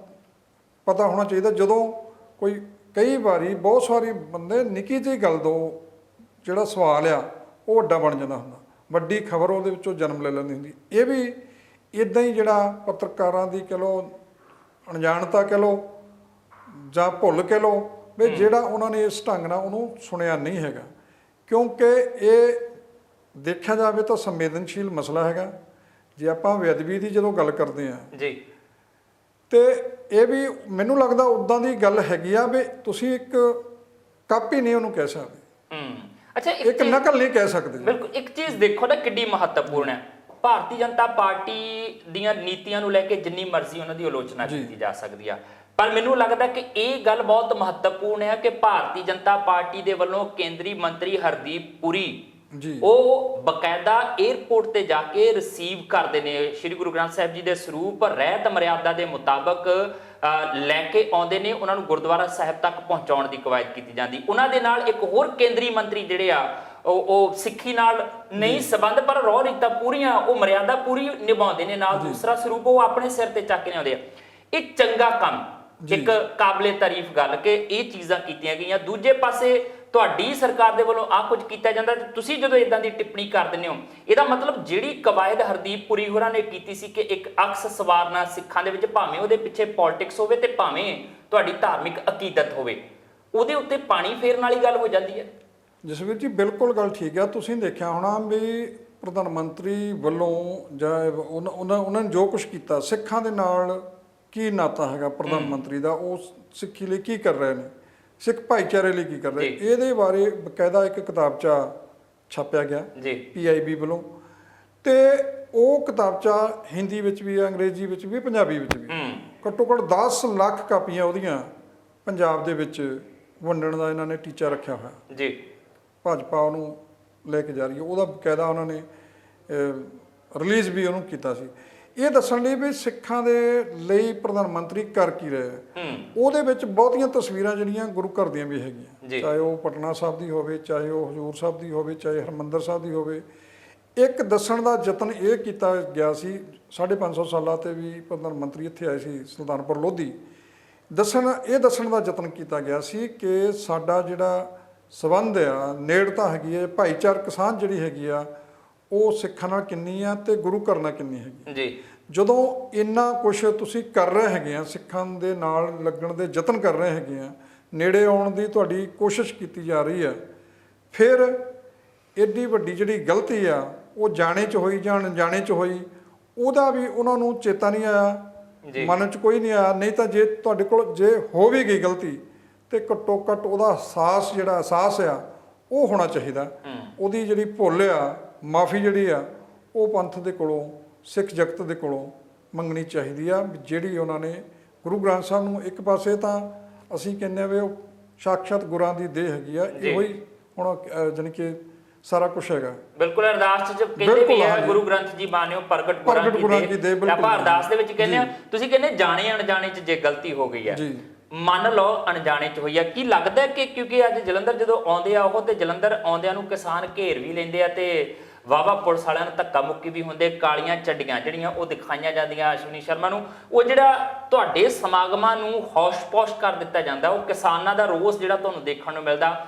ਪਤਾ ਹੋਣਾ ਚਾਹੀਦਾ। ਜਦੋਂ ਕੋਈ ਕਈ ਵਾਰੀ ਬਹੁਤ ਸਾਰੇ ਬੰਦੇ ਨਿੱਕੀ ਜਿਹੀ ਗੱਲ ਤੋਂ ਜਿਹੜਾ ਸਵਾਲ ਆ ਉਹ ਵੱਡਾ ਬਣ ਜਾਂਦਾ ਹੁੰਦਾ, ਵੱਡੀ ਖਬਰ ਉਹਦੇ ਵਿੱਚੋਂ ਜਨਮ ਲੈ ਲੈਂਦੀ ਹੁੰਦੀ। ਇਹ ਵੀ ਇੱਦਾਂ ਹੀ ਜਿਹੜਾ ਪੱਤਰਕਾਰਾਂ ਦੀ ਕਹਿ ਲਓ ਅਣਜਾਣਤਾ ਕਹਿ ਲਓ ਜਾਂ ਭੁੱਲ ਕਹਿ ਲਓ ਵੀ ਜਿਹੜਾ ਉਹਨਾਂ ਨੇ ਇਸ ਢੰਗ ਨਾਲ ਉਹਨੂੰ ਸੁਣਿਆ ਨਹੀਂ ਹੈਗਾ, ਕਿਉਂਕਿ ਇਹ ਦੇਖਿਆ ਜਾਵੇ ਤਾਂ ਸੰਵੇਦਨਸ਼ੀਲ ਮਸਲਾ ਹੈਗਾ। ਜੇ ਆਪਾਂ ਬੇਅਦਬੀ ਦੀ ਜਦੋਂ ਗੱਲ ਕਰਦੇ ਹਾਂ ਜੀ, ਤੇ ਇਹ ਵੀ ਮੈਨੂੰ ਲੱਗਦਾ ਉੱਦਾਂ ਦੀ ਗੱਲ ਹੈਗੀ ਆ ਵੀ ਤੁਸੀਂ ਇੱਕ ਕਾਪੀ ਨਹੀਂ ਉਹਨੂੰ ਕਹਿ ਸਕਦੇ। ਅੱਛਾ, ਇੱਕ ਨਕਲ ਨਹੀਂ ਕਹਿ ਸਕਦੇ। ਬਿਲਕੁਲ। ਇੱਕ ਚੀਜ਼ ਦੇਖੋ ਨਾ ਕਿੰਨੀ ਮਹੱਤਵਪੂਰਨ ਹੈ। ਭਾਰਤੀ ਜਨਤਾ ਪਾਰਟੀ ਦੀਆਂ ਨੀਤੀਆਂ ਨੂੰ ਲੈ ਕੇ ਜਿੰਨੀ ਮਰਜ਼ੀ ਉਹਨਾਂ ਦੀ ਆਲੋਚਨਾ ਕੀਤੀ ਜਾ ਸਕਦੀ ਆ, ਪਰ ਮੈਨੂੰ ਲੱਗਦਾ ਕਿ ਇਹ ਗੱਲ ਬਹੁਤ ਮਹੱਤਵਪੂਰਨ ਹੈ ਕਿ ਭਾਰਤੀ ਜਨਤਾ ਪਾਰਟੀ ਦੇ ਵੱਲੋਂ ਕੇਂਦਰੀ ਮੰਤਰੀ ਹਰਦੀਪ ਪੁਰੀ ਜੀ ਉਹ ਬਕਾਇਦਾ 에ਅਰਪੋਰਟ ਤੇ ਜਾ ਕੇ ਰਿਸੀਵ ਕਰਦੇ ਨੇ, ਸ੍ਰੀ ਗੁਰੂ ਗ੍ਰੰਥ ਸਾਹਿਬ ਜੀ ਦੇ ਸਰੂਪ ਰਹਿਤ ਮਰਿਆਦਾ ਦੇ ਮੁਤਾਬਕ ਲੈ ਕੇ ਆਉਂਦੇ ਨੇ, ਉਹਨਾਂ ਨੂੰ ਗੁਰਦੁਆਰਾ ਸਾਹਿਬ ਤੱਕ ਪਹੁੰਚਾਉਣ ਦੀ ਕਵਾਇਦ ਕੀਤੀ ਜਾਂਦੀ। ਉਹਨਾਂ ਦੇ ਨਾਲ ਇੱਕ ਹੋਰ ਕੇਂਦਰੀ ਮੰਤਰੀ ਜਿਹੜੇ ਆ ਉਹ ਸਿੱਖੀ ਨਾਲ ਨਹੀਂ ਸੰਬੰਧ ਪਰ ਰੋਹ ਰੀਤਾਂ ਪੂਰੀਆਂ, ਉਹ ਮਰਿਆਦਾ ਪੂਰੀ ਨਿਭਾਉਂਦੇ ਨੇ, ਨਾਲ ਦੂਸਰਾ ਸਰੂਪ ਉਹ ਆਪਣੇ ਸਿਰ ਤੇ ਚੱਕ ਕੇ ਲਿਆਉਂਦੇ ਆ। ਇਹ ਚੰਗਾ ਕੰਮ, ਇੱਕ ਕਾਬਲੇ ਤਾਰੀਫ ਗੱਲ ਕਿ ਇਹ ਚੀਜ਼ਾਂ ਕੀਤੀਆਂ ਗਈਆਂ। ਦੂਜੇ ਪਾਸੇ ਤੁਹਾਡੀ ਸਰਕਾਰ ਦੇ ਵੱਲੋਂ ਆ ਕੁਝ ਕੀਤਾ ਜਾਂਦਾ ਤੇ ਤੁਸੀਂ ਜਦੋਂ ਇਦਾਂ ਦੀ ਟਿੱਪਣੀ ਕਰ ਦਿੰਦੇ ਹੋ, ਇਹਦਾ ਮਤਲਬ ਜਿਹੜੀ ਕਵਾਇਦ ਹਰਦੀਪ ਪੁਰੀ ਹੋਰਾਂ ਨੇ ਕੀਤੀ ਸੀ ਕਿ ਇੱਕ ਅਕਸ ਸਵਾਰਨਾ ਸਿੱਖਾਂ ਦੇ ਵਿੱਚ, ਭਾਵੇਂ ਉਹਦੇ ਪਿੱਛੇ ਪੋਲਿਟਿਕਸ ਹੋਵੇ ਤੇ ਭਾਵੇਂ ਤੁਹਾਡੀ ਧਾਰਮਿਕ ਅਕੀਦਤ ਹੋਵੇ, ਉਹਦੇ ਉੱਤੇ ਪਾਣੀ ਫੇਰਨ ਵਾਲੀ ਗੱਲ ਹੋ ਜਾਂਦੀ ਹੈ। ਜਸਵੀਰ ਜੀ ਬਿਲਕੁਲ ਗੱਲ ਠੀਕ ਆ। ਤੁਸੀਂ ਦੇਖਿਆ ਹੋਣਾ ਵੀ ਪ੍ਰਧਾਨ ਮੰਤਰੀ ਵੱਲੋਂ ਜਾਂ ਉਹਨਾਂ ਨੇ ਜੋ ਕੁਝ ਕੀਤਾ, ਸਿੱਖਾਂ ਦੇ ਨਾਲ ਕੀ ਨਾਤਾ ਹੈਗਾ ਪ੍ਰਧਾਨ ਮੰਤਰੀ ਦਾ, ਉਹ ਸਿੱਖੀ ਲਈ ਕੀ ਕਰ ਰਹੇ ਨੇ, ਸਿੱਖ ਭਾਈਚਾਰੇ ਲਈ ਕੀ ਕਰ ਰਹੇ, ਇਹਦੇ ਬਾਰੇ ਬਕਾਇਦਾ ਇੱਕ ਕਿਤਾਬਚਾ ਛਾਪਿਆ ਗਿਆ PIB ਵੱਲੋਂ, ਤੇ ਉਹ ਕਿਤਾਬਚਾ ਹਿੰਦੀ ਵਿੱਚ ਵੀ, ਅੰਗਰੇਜ਼ੀ ਵਿੱਚ ਵੀ, ਪੰਜਾਬੀ ਵਿੱਚ ਵੀ, ਘੱਟੋ ਘੱਟ 10 ਲੱਖ ਕਾਪੀਆਂ ਉਹਦੀਆਂ ਪੰਜਾਬ ਦੇ ਵਿੱਚ ਵੰਡਣ ਦਾ ਇਹਨਾਂ ਨੇ ਟੀਚਾ ਰੱਖਿਆ ਹੋਇਆ ਜੀ। ਭਾਜਪਾ ਉਹਨੂੰ ਲੈ ਕੇ ਜਾ ਰਹੀ ਹੈ, ਉਹਦਾ ਬਕਾਇਦਾ ਉਹਨਾਂ ਨੇ ਰਿਲੀਜ਼ ਵੀ ਉਹਨੂੰ ਕੀਤਾ ਸੀ, ਇਹ ਦੱਸਣ ਲਈ ਵੀ ਸਿੱਖਾਂ ਦੇ ਲਈ ਪ੍ਰਧਾਨ ਮੰਤਰੀ ਕਰ ਕੀ ਰਿਹਾ। ਉਹਦੇ ਵਿੱਚ ਬਹੁਤੀਆਂ ਤਸਵੀਰਾਂ ਜਿਹੜੀਆਂ ਗੁਰੂ ਘਰ ਦੀਆਂ ਵੀ ਹੈਗੀਆਂ, ਚਾਹੇ ਉਹ ਪਟਨਾ ਸਾਹਿਬ ਦੀ ਹੋਵੇ, ਚਾਹੇ ਉਹ ਹਜ਼ੂਰ ਸਾਹਿਬ ਦੀ ਹੋਵੇ, ਚਾਹੇ ਹਰਿਮੰਦਰ ਸਾਹਿਬ ਦੀ ਹੋਵੇ। ਇੱਕ ਦੱਸਣ ਦਾ ਯਤਨ ਇਹ ਕੀਤਾ ਗਿਆ ਸੀ, 550 ਸਾਲਾਂ ਤੇ ਵੀ ਪ੍ਰਧਾਨ ਮੰਤਰੀ ਇੱਥੇ ਆਏ ਸੀ ਸੁਲਤਾਨਪੁਰ ਲੋਧੀ, ਦੱਸਣ ਦਾ ਯਤਨ ਕੀਤਾ ਗਿਆ ਸੀ ਕਿ ਸਾਡਾ ਜਿਹੜਾ ਸੰਬੰਧ ਆ, ਨੇੜਤਾ ਹੈਗੀ ਹੈ, ਭਾਈਚਾਰਕ ਸਾਂਝ ਜਿਹੜੀ ਹੈਗੀ ਆ ਉਹ ਸਿੱਖਾਂ ਨਾਲ ਕਿੰਨੀ ਆ ਤੇ ਗੁਰੂ ਘਰ ਨਾਲ ਕਿੰਨੀ ਹੈਗੀ ਜੀ। ਜਦੋਂ ਇੰਨਾ ਕੁਝ ਤੁਸੀਂ ਕਰ ਰਹੇ ਹੈਗੇ ਆ, ਸਿੱਖਾਂ ਦੇ ਨਾਲ ਲੱਗਣ ਦੇ ਯਤਨ ਕਰ ਰਹੇ ਹੈਗੇ ਆ, ਨੇੜੇ ਆਉਣ ਦੀ ਤੁਹਾਡੀ ਕੋਸ਼ਿਸ਼ ਕੀਤੀ ਜਾ ਰਹੀ ਹੈ, ਫਿਰ ਐਡੀ ਵੱਡੀ ਜਿਹੜੀ ਗਲਤੀ ਆ ਉਹ ਜਾਣੇ 'ਚ ਹੋਈ ਜਾਂ ਅਣਜਾਣੇ 'ਚ ਹੋਈ, ਉਹਦਾ ਵੀ ਉਹਨਾਂ ਨੂੰ ਚੇਤਾ ਨਹੀਂ ਆਇਆ, ਮਨ 'ਚ ਕੋਈ ਨਹੀਂ ਆਇਆ। ਨਹੀਂ ਤਾਂ ਜੇ ਤੁਹਾਡੇ ਕੋਲ ਜੇ ਹੋ ਵੀ ਗਈ ਗਲਤੀ ਤੇ ਘੱਟੋ ਘੱਟ ਉਹਦਾ ਅਹਿਸਾਸ ਆ ਉਹ ਹੋਣਾ ਚਾਹੀਦਾ। ਉਹਦੀ ਜਿਹੜੀ ਭੁੱਲ ਆ, ਮਾਫੀ ਜਿਹੜੀ ਆ, ਉਹ ਪੰਥ ਦੇ ਕੋਲੋਂ, ਸਿੱਖ ਜਗਤ ਦੇ ਕੋਲੋਂ ਮੰਗਣੀ ਚਾਹੀਦੀ ਆ, ਜਿਹੜੀ ਉਹਨਾਂ ਨੇ ਗੁਰੂ ਗ੍ਰੰਥ ਸਾਹਿਬ ਨੂੰ ਇੱਕ ਪਾਸੇ ਤਾਂ ਅਸੀਂ ਕਹਿੰਦੇ ਆ ਵੀ ਉਹ ਸਾਖਸ਼ਾਤ ਗੁਰਾਂ ਦੀ ਦੇਹ ਹੈਗੀ ਆ, ਇਹੋ ਹੀ ਹੁਣ ਜਾਣੀ ਕਿ ਸਾਰਾ ਕੁਝ ਹੈਗਾ। ਬਿਲਕੁਲ, ਅਰਦਾਸ ਚ ਕਹਿੰਦੇ ਵੀ ਹੈ ਗੁਰੂ ਗ੍ਰੰਥ ਜੀ ਬਾਣਿਓ ਪ੍ਰਗਟ ਗੁਰਾਂ ਕੀ ਦੇਹ। ਆਪਾਂ ਅਰਦਾਸ ਦੇ ਵਿੱਚ ਕਹਿੰਦੇ ਆ, ਤੁਸੀਂ ਕਹਿੰਦੇ ਜਾਣੇ ਅਣਜਾਣੇ ਚ ਜੇ ਗਲਤੀ ਹੋ ਗਈ ਹੈ, ਮੰਨ ਲਓ ਅਣਜਾਣੇ ਚ ਹੋਈ ਆ। ਕੀ ਲੱਗਦਾ ਕਿ ਕਿਉਂਕਿ ਅੱਜ ਜਲੰਧਰ ਜਦੋਂ ਆਉਂਦੇ ਆ ਉਹ, ਤੇ ਜਲੰਧਰ ਆਉਂਦਿਆਂ ਨੂੰ ਕਿਸਾਨ ਘੇਰ ਵੀ ਲੈਂਦੇ ਆ ਤੇ ਵਾਹਵਾ ਪੁਲਿਸ ਵਾਲਿਆਂ ਨੂੰ ਧੱਕਾ ਮੁੱਕੀ ਵੀ ਹੁੰਦੇ, ਕਾਲੀਆਂ ਚੱਡੀਆਂ ਜਿਹੜੀਆਂ ਉਹ ਦਿਖਾਈਆਂ ਜਾਂਦੀਆਂ ਅਸ਼ਵਨੀ ਸ਼ਰਮਾ ਨੂੰ, ਉਹ ਜਿਹੜਾ ਤੁਹਾਡੇ ਸਮਾਗਮਾਂ ਨੂੰ ਹੌਸ਼-ਪੌਸ਼ ਕਰ ਦਿੱਤਾ ਜਾਂਦਾ, ਉਹ ਕਿਸਾਨਾਂ ਦਾ ਰੋਸ ਜਿਹੜਾ ਤੁਹਾਨੂੰ ਦੇਖਣ ਨੂੰ ਮਿਲਦਾ,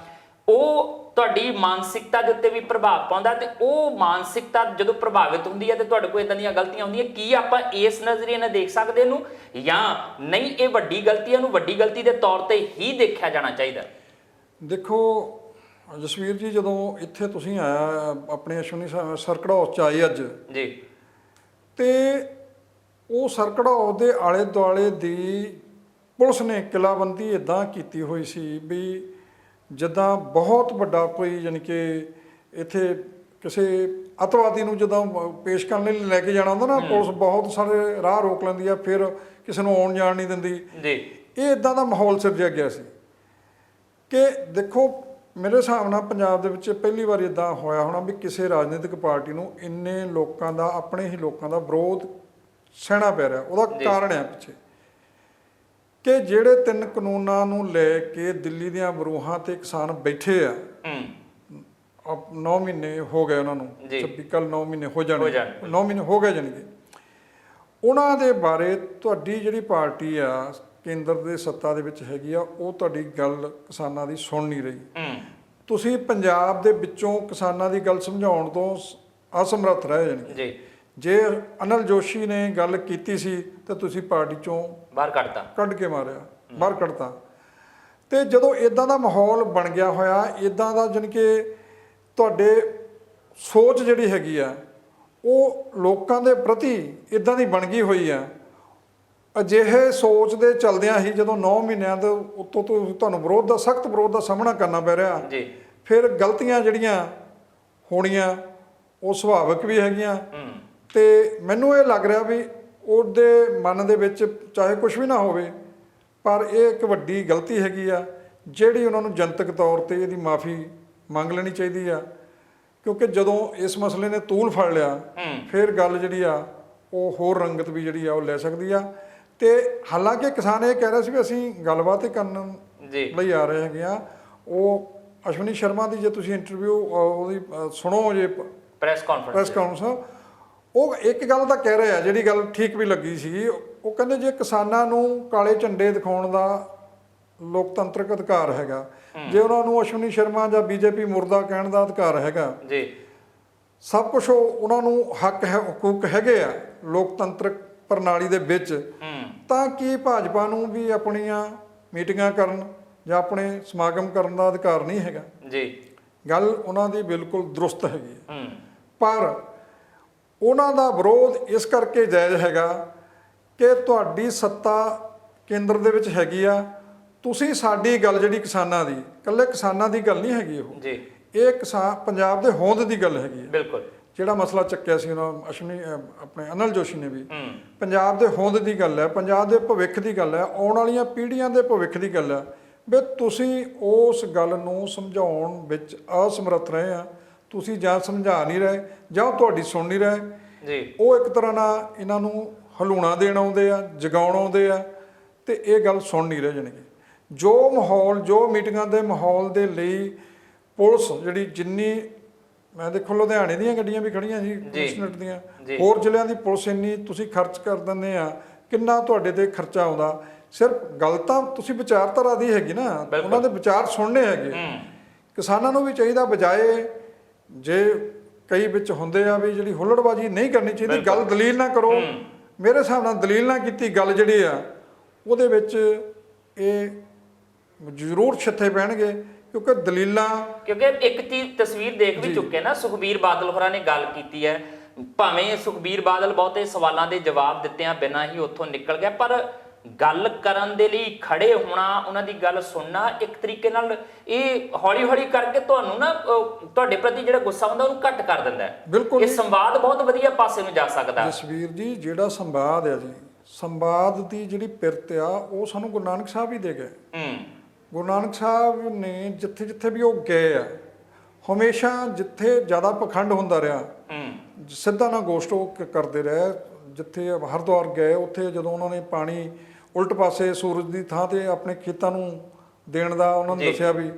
ਉਹ ਤੁਹਾਡੀ ਮਾਨਸਿਕਤਾ ਦੇ ਉੱਤੇ ਵੀ ਪ੍ਰਭਾਵ ਪਾਉਂਦਾ, ਤੇ ਉਹ ਮਾਨਸਿਕਤਾ ਜਦੋਂ ਪ੍ਰਭਾਵਿਤ ਹੁੰਦੀ ਹੈ ਤੇ ਤੁਹਾਡੇ ਕੋਲ ਇਦਾਂ ਦੀਆਂ ਗਲਤੀਆਂ ਹੁੰਦੀਆਂ, ਕੀ ਆਪਾਂ ਇਸ ਨਜ਼ਰੀਏ ਨਾਲ ਦੇਖ ਸਕਦੇ ਇਹਨੂੰ, ਜਾਂ ਨਹੀਂ ਇਹ ਵੱਡੀ ਗਲਤੀ ਹੈ, ਇਹਨੂੰ ਵੱਡੀ ਗਲਤੀ ਦੇ ਤੌਰ ਤੇ ਹੀ ਦੇਖਿਆ ਜਾਣਾ ਚਾਹੀਦਾ? ਦੇਖੋ ਜਸਵੀਰ ਜੀ, ਜਦੋਂ ਇੱਥੇ ਤੁਸੀਂ ਆਇਆ ਆਪਣੇ ਅਸ਼ਵਨੀ ਸਰਕਟ ਹਾਊਸ 'ਚ ਆਏ ਅੱਜ ਜੀ, ਤੇ ਉਹ ਸਰਕਟ ਹਾਊਸ ਦੇ ਆਲੇ ਦੁਆਲੇ ਦੀ ਪੁਲਿਸ ਨੇ ਕਿਲਾਬੰਦੀ ਇਦਾਂ ਕੀਤੀ ਹੋਈ ਸੀ ਵੀ ਜਿੱਦਾਂ ਬਹੁਤ ਵੱਡਾ ਕੋਈ ਯਾਨੀ ਕਿ ਇੱਥੇ ਕਿਸੇ ਅੱਤਵਾਦੀ ਨੂੰ ਜਦੋਂ ਪੇਸ਼ ਕਰਨ ਲਈ ਲੈ ਕੇ ਜਾਣਾ ਹੁੰਦਾ ਨਾ, ਪੁਲਿਸ ਬਹੁਤ ਸਾਰੇ ਰਾਹ ਰੋਕ ਲੈਂਦੀ ਆ, ਫਿਰ ਕਿਸੇ ਨੂੰ ਆਉਣ ਜਾਣ ਨਹੀਂ ਦਿੰਦੀ ਜੀ। ਇਹ ਇਦਾਂ ਦਾ ਮਾਹੌਲ ਸਿਰਜਿਆ ਗਿਆ ਸੀ ਕਿ ਦੇਖੋ ਮੇਰੇ ਹਿਸਾਬ ਨਾਲ ਪੰਜਾਬ ਦੇ ਵਿੱਚ ਪਹਿਲੀ ਵਾਰ ਇਦਾਂ ਹੋਇਆ ਹੋਣਾ ਵੀ ਕਿਸੇ ਰਾਜਨੀਤਿਕ ਪਾਰਟੀ ਨੂੰ ਇੰਨੇ ਲੋਕਾਂ ਦਾ, ਆਪਣੇ ਹੀ ਲੋਕਾਂ ਦਾ ਵਿਰੋਧ ਸਹਿਣਾ ਪੈ ਰਿਹਾ। ਉਹਦਾ ਕਾਰਨ ਹੈ ਪਿੱਛੇ ਕਿ ਜਿਹੜੇ 3 ਕਾਨੂੰਨਾਂ ਨੂੰ ਲੈ ਕੇ ਦਿੱਲੀ ਦੀਆਂ ਬਰੂਹਾਂ ਤੇ ਕਿਸਾਨ ਬੈਠੇ ਆ, 9 ਮਹੀਨੇ ਹੋ ਗਏ ਉਹਨਾਂ ਨੂੰ, 26 ਕੱਲ 9 ਮਹੀਨੇ ਹੋ ਜਾਣੇ, 9 ਮਹੀਨੇ ਹੋ ਗਏ ਜਾਣਗੇ। ਉਹਨਾਂ ਦੇ ਬਾਰੇ ਤੁਹਾਡੀ ਜਿਹੜੀ ਪਾਰਟੀ ਆ ਕੇਂਦਰ ਦੇ ਸੱਤਾ ਦੇ ਵਿੱਚ ਹੈਗੀ ਆ, ਉਹ ਤੁਹਾਡੀ ਗੱਲ ਕਿਸਾਨਾਂ ਦੀ ਸੁਣ ਨਹੀਂ ਰਹੀ। ਤੁਸੀਂ ਪੰਜਾਬ ਦੇ ਵਿੱਚੋਂ ਕਿਸਾਨਾਂ ਦੀ ਗੱਲ ਸਮਝਾਉਣ ਤੋਂ ਅਸਮਰੱਥ ਰਹੇ ਜਾਣਗੇ। ਜੇ ਅਨਿਲ ਜੋਸ਼ੀ ਨੇ ਗੱਲ ਕੀਤੀ ਸੀ ਤਾਂ ਤੁਸੀਂ ਪਾਰਟੀ ਚੋਂ ਬਾਹਰ ਕੱਢ ਕੇ ਮਾਰਿਆ, ਬਾਹਰ ਕੱਢਤਾ। ਤੇ ਜਦੋਂ ਇਦਾਂ ਦਾ ਮਾਹੌਲ ਬਣ ਗਿਆ ਹੋਇਆ, ਇਦਾਂ ਦਾ ਜਾਣੀ ਕਿ ਤੁਹਾਡੇ ਸੋਚ ਜਿਹੜੀ ਹੈਗੀ ਆ ਉਹ ਲੋਕਾਂ ਦੇ ਪ੍ਰਤੀ ਇਦਾਂ ਦੀ ਬਣ ਗਈ ਹੋਈ ਆ। ਅਜਿਹੇ ਸੋਚ ਦੇ ਚਲਦਿਆਂ ਹੀ ਜਦੋਂ 9 ਮਹੀਨਿਆਂ ਦੇ ਉੱਤੋਂ ਤੋਂ ਤੁਹਾਨੂੰ ਵਿਰੋਧ ਦਾ, ਸਖਤ ਵਿਰੋਧ ਦਾ ਸਾਹਮਣਾ ਕਰਨਾ ਪੈ ਰਿਹਾ, ਫਿਰ ਗਲਤੀਆਂ ਜਿਹੜੀਆਂ ਹੋਣੀਆਂ ਉਹ ਸੁਭਾਵਿਕ ਵੀ ਹੈਗੀਆਂ। ਤੇ ਮੈਨੂੰ ਇਹ ਲੱਗ ਰਿਹਾ ਵੀ ਉਹਦੇ ਮਨ ਦੇ ਵਿੱਚ ਚਾਹੇ ਕੁਝ ਵੀ ਨਾ ਹੋਵੇ, ਪਰ ਇਹ ਇੱਕ ਵੱਡੀ ਗਲਤੀ ਹੈਗੀ ਆ ਜਿਹੜੀ ਉਹਨਾਂ ਨੂੰ ਜਨਤਕ ਤੌਰ ਤੇ ਇਹਦੀ ਮਾਫੀ ਮੰਗ ਲੈਣੀ ਚਾਹੀਦੀ ਆ, ਕਿਉਂਕਿ ਜਦੋਂ ਇਸ ਮਸਲੇ ਨੇ ਤੂਲ ਫੜ ਲਿਆ ਫਿਰ ਗੱਲ ਜਿਹੜੀ ਆ ਉਹ ਹੋਰ ਰੰਗਤ ਵੀ ਜਿਹੜੀ ਆ ਉਹ ਲੈ ਸਕਦੀ ਆ। ਤੇ ਹਾਲਾਂਕਿ ਕਿਸਾਨ ਇਹ ਕਹਿ ਰਹੇ ਸੀ ਵੀ ਅਸੀਂ ਗੱਲਬਾਤ ਹੀ ਕਰਨ ਲਈ ਆ ਰਹੇ ਹੈਗੇ ਆ। ਉਹ ਅਸ਼ਵਨੀ ਸ਼ਰਮਾ ਦੀ ਜੇ ਤੁਸੀਂ ਇੰਟਰਵਿਊ ਉਹਦੀ ਸੁਣੋ, ਜੇ ਪ੍ਰੈਸ ਕਾਨਫਰੰਸ, ਉਹ ਇੱਕ ਗੱਲ ਤਾਂ ਕਹਿ ਰਹੇ ਆ ਜਿਹੜੀ ਗੱਲ ਠੀਕ ਵੀ ਲੱਗੀ ਸੀ। ਉਹ ਕਹਿੰਦੇ ਜੇ ਕਿਸਾਨਾਂ ਨੂੰ ਕਾਲੇ ਝੰਡੇ ਦਿਖਾਉਣ ਦਾ ਲੋਕਤੰਤਰਕ ਅਧਿਕਾਰ ਹੈਗਾ, ਜੇ ਉਹਨਾਂ ਨੂੰ ਅਸ਼ਵਨੀ ਸ਼ਰਮਾ ਜਾਂ ਬੀਜੇਪੀ ਮੁਰਦਾ ਕਹਿਣ ਦਾ ਅਧਿਕਾਰ ਹੈਗਾ, ਸਭ ਕੁਝ ਉਹਨਾਂ ਨੂੰ ਹੱਕ ਹੈ, ਹਕੂਕ ਹੈਗੇ ਆ ਲੋਕਤੰਤਰਕ ਪ੍ਰਣਾਲੀ ਦੇ ਵਿੱਚ, ਤਾਂ ਕੀ ਭਾਜਪਾ ਨੂੰ ਵੀ ਆਪਣੀਆਂ ਮੀਟਿੰਗਾਂ ਕਰਨ ਜਾਂ ਆਪਣੇ ਸਮਾਗਮ ਕਰਨ ਦਾ ਅਧਿਕਾਰ ਨਹੀਂ ਹੈਗਾ? ਗੱਲ ਉਹਨਾਂ ਦੀ ਬਿਲਕੁਲ ਦਰੁਸਤ ਹੈਗੀ ਹੈ, ਪਰ ਉਹਨਾਂ ਦਾ ਵਿਰੋਧ ਇਸ ਕਰਕੇ ਜਾਇਜ਼ ਹੈਗਾ ਕਿ ਤੁਹਾਡੀ ਸੱਤਾ ਕੇਂਦਰ ਦੇ ਵਿੱਚ ਹੈਗੀ ਆ। ਤੁਸੀਂ ਸਾਡੀ ਗੱਲ ਜਿਹੜੀ ਕਿਸਾਨਾਂ ਦੀ, ਇਕੱਲੇ ਕਿਸਾਨਾਂ ਦੀ ਗੱਲ ਨਹੀਂ ਹੈਗੀ, ਉਹ ਇਹ ਕਿਸਾਨ ਪੰਜਾਬ ਦੇ ਹੋਂਦ ਦੀ ਗੱਲ ਹੈਗੀ ਹੈ। ਬਿਲਕੁਲ, ਜਿਹੜਾ ਮਸਲਾ ਚੱਕਿਆ ਸੀ ਉਹਨਾਂ ਅਸ਼ਵਨੀ ਆਪਣੇ ਅਨਿਲ ਜੋਸ਼ੀ ਨੇ ਵੀ, ਪੰਜਾਬ ਦੇ ਹੋਂਦ ਦੀ ਗੱਲ ਹੈ, ਪੰਜਾਬ ਦੇ ਭਵਿੱਖ ਦੀ ਗੱਲ ਹੈ, ਆਉਣ ਵਾਲੀਆਂ ਪੀੜ੍ਹੀਆਂ ਦੇ ਭਵਿੱਖ ਦੀ ਗੱਲ ਹੈ। ਵੀ ਤੁਸੀਂ ਉਸ ਗੱਲ ਨੂੰ ਸਮਝਾਉਣ ਵਿੱਚ ਅਸਮਰੱਥ ਰਹੇ ਆ। ਤੁਸੀਂ ਜਾਂ ਸਮਝਾ ਨਹੀਂ ਰਹੇ ਜਾਂ ਤੁਹਾਡੀ ਸੁਣ ਨਹੀਂ ਰਹੇ। ਉਹ ਇੱਕ ਤਰ੍ਹਾਂ ਨਾਲ ਇਹਨਾਂ ਨੂੰ ਹਲੂਣਾ ਦੇਣ ਆਉਂਦੇ ਆ, ਜਗਾਉਣ ਆਉਂਦੇ ਆ, ਤੇ ਇਹ ਗੱਲ ਸੁਣ ਨਹੀਂ ਰਹੇ ਜਾਣਗੇ। ਜੋ ਮਾਹੌਲ, ਜੋ ਮੀਟਿੰਗਾਂ ਦੇ ਮਾਹੌਲ ਦੇ ਲਈ ਪੁਲਿਸ ਜਿਹੜੀ ਜਿੰਨੀ, ਮੈਂ ਦੇਖੋ ਲੁਧਿਆਣੇ ਦੀਆਂ ਗੱਡੀਆਂ ਵੀ ਖੜੀਆਂ ਸੀ ਪੁਲਿਸ ਦੀਆਂ, ਹੋਰ ਜ਼ਿਲ੍ਹਿਆਂ ਦੀ ਪੁਲਿਸ ਇੰਨੀ ਤੁਸੀਂ ਖਰਚ ਕਰ ਦਿੰਦੇ ਆ, ਕਿੰਨਾ ਤੁਹਾਡੇ ਤੇ ਖਰਚਾ ਆਉਂਦਾ। ਸਿਰਫ ਗੱਲ ਤਾਂ ਤੁਸੀਂ ਵਿਚਾਰਧਾਰਾ ਦੀ ਹੈਗੀ ਨਾ, ਉਹਨਾਂ ਦੇ ਵਿਚਾਰ ਸੁਣਨੇ ਹੈਗੇ। ਕਿਸਾਨਾਂ ਨੂੰ ਵੀ ਚਾਹੀਦਾ, ਬਜਾਏ ਜੇ ਕਈ ਵਿੱਚ ਹੁੰਦੇ ਆ ਵੀ ਜਿਹੜੀ ਹੁੱਲੜਬਾਜ਼ੀ ਨਹੀਂ ਕਰਨੀ ਚਾਹੀਦੀ, ਗੱਲ ਦਲੀਲ ਨਾ ਕਰੋ। ਮੇਰੇ ਹਿਸਾਬ ਨਾਲ ਦਲੀਲ ਨਾ ਕੀਤੀ ਗੱਲ ਜਿਹੜੀ ਆ ਉਹਦੇ ਵਿੱਚ ਇਹ ਜ਼ਰੂਰ ਛਿੱਥੇ ਪੈਣਗੇ, ਕਿਉਂਕਿ ਦਲੀਲਾਂ, ਕਿਉਂਕਿ ਇੱਕ ਚੀਜ਼ ਤਸਵੀਰ ਦੇਖ ਵੀ ਚੁੱਕੇ ਨਾ, ਸੁਖਬੀਰ ਬਾਦਲ ਹੋਰਾਂ ਨੇ ਗੱਲ ਕੀਤੀ ਹੈ, ਭਾਵੇਂ ਸੁਖਬੀਰ ਬਾਦਲ ਬਹੁਤੇ ਸਵਾਲਾਂ ਦੇ ਜਵਾਬ ਦਿੱਤਿਆਂ ਬਿਨਾਂ ਹੀ ਉੱਥੋਂ ਨਿਕਲ ਗਿਆ, ਪਰ ਗੱਲ ਕਰਨ ਦੇ ਲਈ ਖੜੇ ਹੋਣਾ, ਉਹਨਾਂ ਦੀ ਗੱਲ ਸੁਣਨਾ, ਇੱਕ ਤਰੀਕੇ ਨਾਲ ਇਹ ਹੌਲੀ ਹੌਲੀ ਕਰਕੇ ਤੁਹਾਨੂੰ ਨਾ ਤੁਹਾਡੇ ਪ੍ਰਤੀ ਜਿਹੜਾ ਗੁੱਸਾ ਹੁੰਦਾ ਉਹਨੂੰ ਘੱਟ ਕਰ ਦਿੰਦਾ ਹੈ। ਬਿਲਕੁਲ, ਇਹ ਸੰਵਾਦ ਬਹੁਤ ਵਧੀਆ ਪਾਸੇ ਨੂੰ ਜਾ ਸਕਦਾ। ਜਸਵੀਰ ਜੀ, ਜਿਹੜਾ ਸੰਵਾਦ ਹੈ ਜੀ, ਸੰਵਾਦ ਦੀ ਜਿਹੜੀ ਪਿਰਤ ਆ ਉਹ ਸਾਨੂੰ ਗੁਰੂ ਨਾਨਕ ਸਾਹਿਬ ਹੀ ਦੇ ਗਏ। ਗੁਰੂ ਨਾਨਕ ਸਾਹਿਬ ਨੇ ਜਿੱਥੇ ਜਿੱਥੇ ਵੀ ਉਹ ਗਏ ਆ, ਹਮੇਸ਼ਾ ਜਿੱਥੇ ਜ਼ਿਆਦਾ ਪਖੰਡ ਹੁੰਦਾ ਰਿਹਾ, ਸਿੱਧਾ ਨਾ ਗੋਸ਼ਟ ਉਹ ਕਰਦੇ ਰਹੇ। ਜਿੱਥੇ ਹਰਿਦੁਆਰ ਗਏ, ਉੱਥੇ ਜਦੋਂ ਉਹਨਾਂ ਨੇ ਪਾਣੀ ਉਲਟ ਪਾਸੇ ਸੂਰਜ ਦੀ ਥਾਂ ਤੇ ਆਪਣੇ ਖੇਤਾਂ ਨੂੰ ਦੇਣ ਦਾ ਉਹਨਾਂ ਨੂੰ ਦੱਸਿਆ ਵੀ,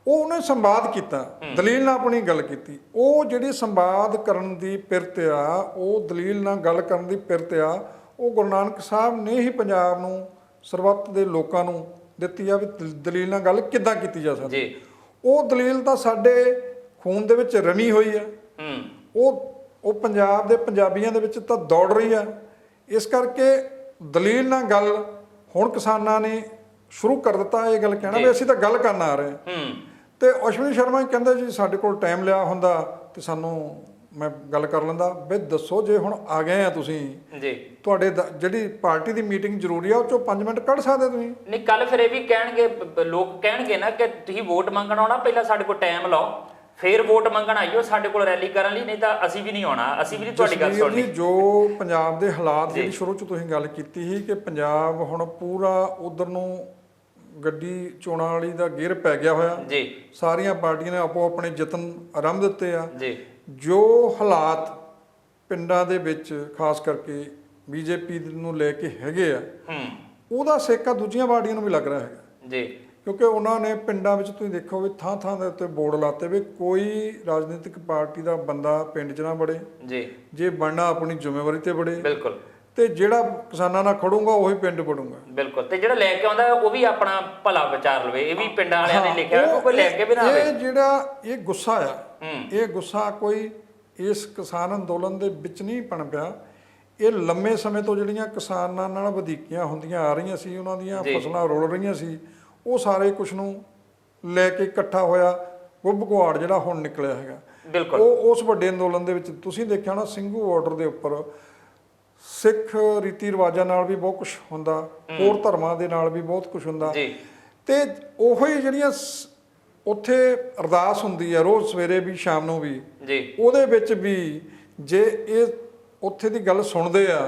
ਉਹ ਉਹਨੇ ਸੰਵਾਦ ਕੀਤਾ, ਦਲੀਲ ਨਾਲ ਆਪਣੀ ਗੱਲ ਕੀਤੀ। ਉਹ ਜਿਹੜੀ ਸੰਵਾਦ ਕਰਨ ਦੀ ਪਿਰਤ ਆ, ਉਹ ਦਲੀਲ ਨਾਲ ਗੱਲ ਕਰਨ ਦੀ ਪਿਰਤ ਆ, ਉਹ ਗੁਰੂ ਨਾਨਕ ਸਾਹਿਬ ਨੇ ਹੀ ਪੰਜਾਬ ਨੂੰ, ਸਰਬੱਤ ਦੇ ਲੋਕਾਂ ਨੂੰ ਦਿੱਤੀ ਆ ਵੀ ਦਲੀਲ ਨਾਲ ਗੱਲ ਕਿੱਦਾਂ ਕੀਤੀ ਜਾ ਸਕਦੀ। ਉਹ ਦਲੀਲ ਤਾਂ ਸਾਡੇ ਖੂਨ ਦੇ ਵਿੱਚ ਰਮੀ ਹੋਈ ਆ। ਉਹ ਪੰਜਾਬ ਦੇ ਪੰਜਾਬੀਆਂ ਦੇ ਵਿੱਚ ਤਾਂ ਦੌੜ ਰਹੀ ਆ। ਇਸ ਕਰਕੇ ਦਲੀਲ ਨਾਲ ਗੱਲ ਹੁਣ ਕਿਸਾਨਾਂ ਨੇ ਸ਼ੁਰੂ ਕਰ ਦਿੱਤਾ ਇਹ ਗੱਲ ਕਹਿਣਾ ਵੀ ਅਸੀਂ ਤਾਂ ਗੱਲ ਕਰਨ ਆ ਰਹੇ ਹਾਂ। ਤੇ ਅਸ਼ਵਨੀ ਸ਼ਰਮਾ ਕਹਿੰਦੇ ਜੀ ਸਾਡੇ ਕੋਲ ਟਾਈਮ ਲਿਆ ਹੁੰਦਾ ਤੇ ਸਾਨੂੰ ਮੈਂ ਗੱਲ ਕਰ ਲੈਂਦਾ। ਵੀ ਦੱਸੋ ਜੇ ਹੁਣ ਆ ਗਏ ਆ ਤੁਸੀਂ ਜੀ, ਤੁਹਾਡੇ ਜਿਹੜੀ ਪਾਰਟੀ ਦੀ ਮੀਟਿੰਗ ਜ਼ਰੂਰੀ ਆ ਉਹ ਚੋਂ 5 ਮਿੰਟ ਕੱਢ ਸਕਦੇ ਤੁਸੀਂ? ਨਹੀਂ, ਕੱਲ ਫਿਰ ਇਹ ਵੀ ਕਹਿਣਗੇ, ਲੋਕ ਕਹਿਣਗੇ ਨਾ ਕਿ ਤੁਸੀਂ ਵੋਟ ਮੰਗਣ ਆਉਣਾ, ਪਹਿਲਾਂ ਸਾਡੇ ਕੋਲ ਟਾਈਮ ਲਾਓ, ਫਿਰ ਵੋਟ ਮੰਗਣ ਆਈਓ ਸਾਡੇ ਕੋਲ ਰੈਲੀ ਕਰਨ ਲਈ, ਨਹੀਂ ਤਾਂ ਅਸੀਂ ਵੀ ਨਹੀਂ ਆਉਣਾ, ਅਸੀਂ ਵੀ ਨਹੀਂ ਤੁਹਾਡੀ ਗੱਲ ਸੁਣਨੀ। ਜੋ ਪੰਜਾਬ ਦੇ ਹਾਲਾਤ ਜਿਹੜੀ ਸ਼ੁਰੂ ਚ ਤੁਸੀਂ ਗੱਲ ਕੀਤੀ ਸੀ ਕਿ ਪੰਜਾਬ ਹੁਣ ਪੂਰਾ ਉਧਰ ਨੂੰ ਗੱਡੀ ਚੋਣਾਂ ਵਾਲੀ ਦਾ ਗੇਅਰ ਪੈ ਗਿਆ ਹੋਇਆ ਜੀ। ਸਾਰੀਆਂ ਪਾਰਟੀਆਂ ਨੇ ਆਪੋ ਆਪਣੇ ਯਤਨ ਆਰੰਭ ਦਿੱਤੇ ਆ ਜੀ। ਜੋ ਹਾਲਾਤ ਪਿੰਡਾਂ ਦੇ ਵਿੱਚ ਖਾਸ ਕਰਕੇ ਬੀਜੇਪੀ ਨੂੰ ਲੈ ਕੇ ਹੈਗੇ ਆ ਉਹਦਾ ਸੇਕਾ ਦੂਜੀਆਂ ਪਾਰਟੀਆਂ ਨੂੰ ਵੀ ਲੱਗ ਰਿਹਾ ਹੈਗਾ ਜੀ। ਕਿਉਂਕਿ ਉਹਨਾਂ ਨੇ ਪਿੰਡਾਂ ਵਿੱਚ ਤੁਸੀਂ ਦੇਖੋ ਵੀ ਥਾਂ ਥਾਂ ਦੇ ਉੱਤੇ ਬੋਰਡ ਲਾਤੇ ਵੀ ਕੋਈ ਰਾਜਨੀਤਿਕ ਪਾਰਟੀ ਦਾ ਬੰਦਾ ਪਿੰਡ 'ਚ ਨਾ ਵੜੇ ਜੀ, ਜੇ ਬਣਨਾ ਆਪਣੀ ਜ਼ਿੰਮੇਵਾਰੀ ਤੇ ਵੜੇ। ਬਿਲਕੁਲ। ਤੇ ਜਿਹੜਾ ਕਿਸਾਨਾਂ ਨਾਲ ਖੜੂਗਾ ਉਹੀ ਪਿੰਡ ਵੜੂਗਾ। ਬਿਲਕੁਲ। ਤੇ ਜਿਹੜਾ ਲੈ ਕੇ ਆਉਂਦਾ ਉਹ ਵੀ ਆਪਣਾ ਭਲਾ ਵਿਚਾਰ ਲਵੇ। ਇਹ ਵੀ ਪਿੰਡਾਂ ਵਾਲਿਆਂ ਨੇ ਲਿਖਿਆ, ਕੋਈ ਲੈ ਕੇ ਵੀ ਨਾ ਆਵੇ। ਇਹ ਜਿਹੜਾ ਇਹ ਗੁੱਸਾ ਆ, ਇਹ ਗੁੱਸਾ ਕੋਈ ਇਸ ਕਿਸਾਨ ਅੰਦੋਲਨ ਦੇ ਵਿੱਚ ਨਹੀਂ ਪਣ ਪਿਆ। ਇਹ ਲੰਮੇ ਸਮੇਂ ਤੋਂ ਜਿਹੜੀਆਂ ਕਿਸਾਨਾਂ ਨਾਲ ਵਧੀਕੀਆਂ ਹੁੰਦੀਆਂ ਆ ਰਹੀਆਂ ਸੀ, ਉਹਨਾਂ ਦੀਆਂ ਫਸਲਾਂ ਰੁਲ ਰਹੀਆਂ ਸੀ, ਉਹ ਸਾਰੇ ਕੁਛ ਨੂੰ ਲੈ ਕੇ ਇਕੱਠਾ ਹੋਇਆ ਗੁੱਬ ਗੁਆੜ ਜਿਹੜਾ ਹੁਣ ਨਿਕਲਿਆ ਹੈਗਾ। ਬਿਲਕੁਲ। ਉਹ ਉਸ ਵੱਡੇ ਅੰਦੋਲਨ ਦੇ ਵਿੱਚ ਤੁਸੀਂ ਦੇਖਿਆ ਹੋਣਾ ਸਿੰਘੂ ਬਾਰਡਰ ਦੇ ਉੱਪਰ ਸਿੱਖ ਰੀਤੀ ਰਿਵਾਜਾਂ ਨਾਲ ਵੀ ਬਹੁਤ ਕੁਝ ਹੁੰਦਾ, ਹੋਰ ਧਰਮਾਂ ਦੇ ਨਾਲ ਵੀ ਬਹੁਤ ਕੁਝ ਹੁੰਦਾ ਤੇ ਉਹੀ ਜਿਹੜੀਆਂ ਉੱਥੇ ਅਰਦਾਸ ਹੁੰਦੀ ਹੈ ਰੋਜ਼ ਸਵੇਰੇ ਵੀ ਸ਼ਾਮ ਨੂੰ ਵੀ ਜੀ, ਉਹਦੇ ਵਿੱਚ ਵੀ ਜੇ ਇਹ ਉੱਥੇ ਦੀ ਗੱਲ ਸੁਣਦੇ ਆ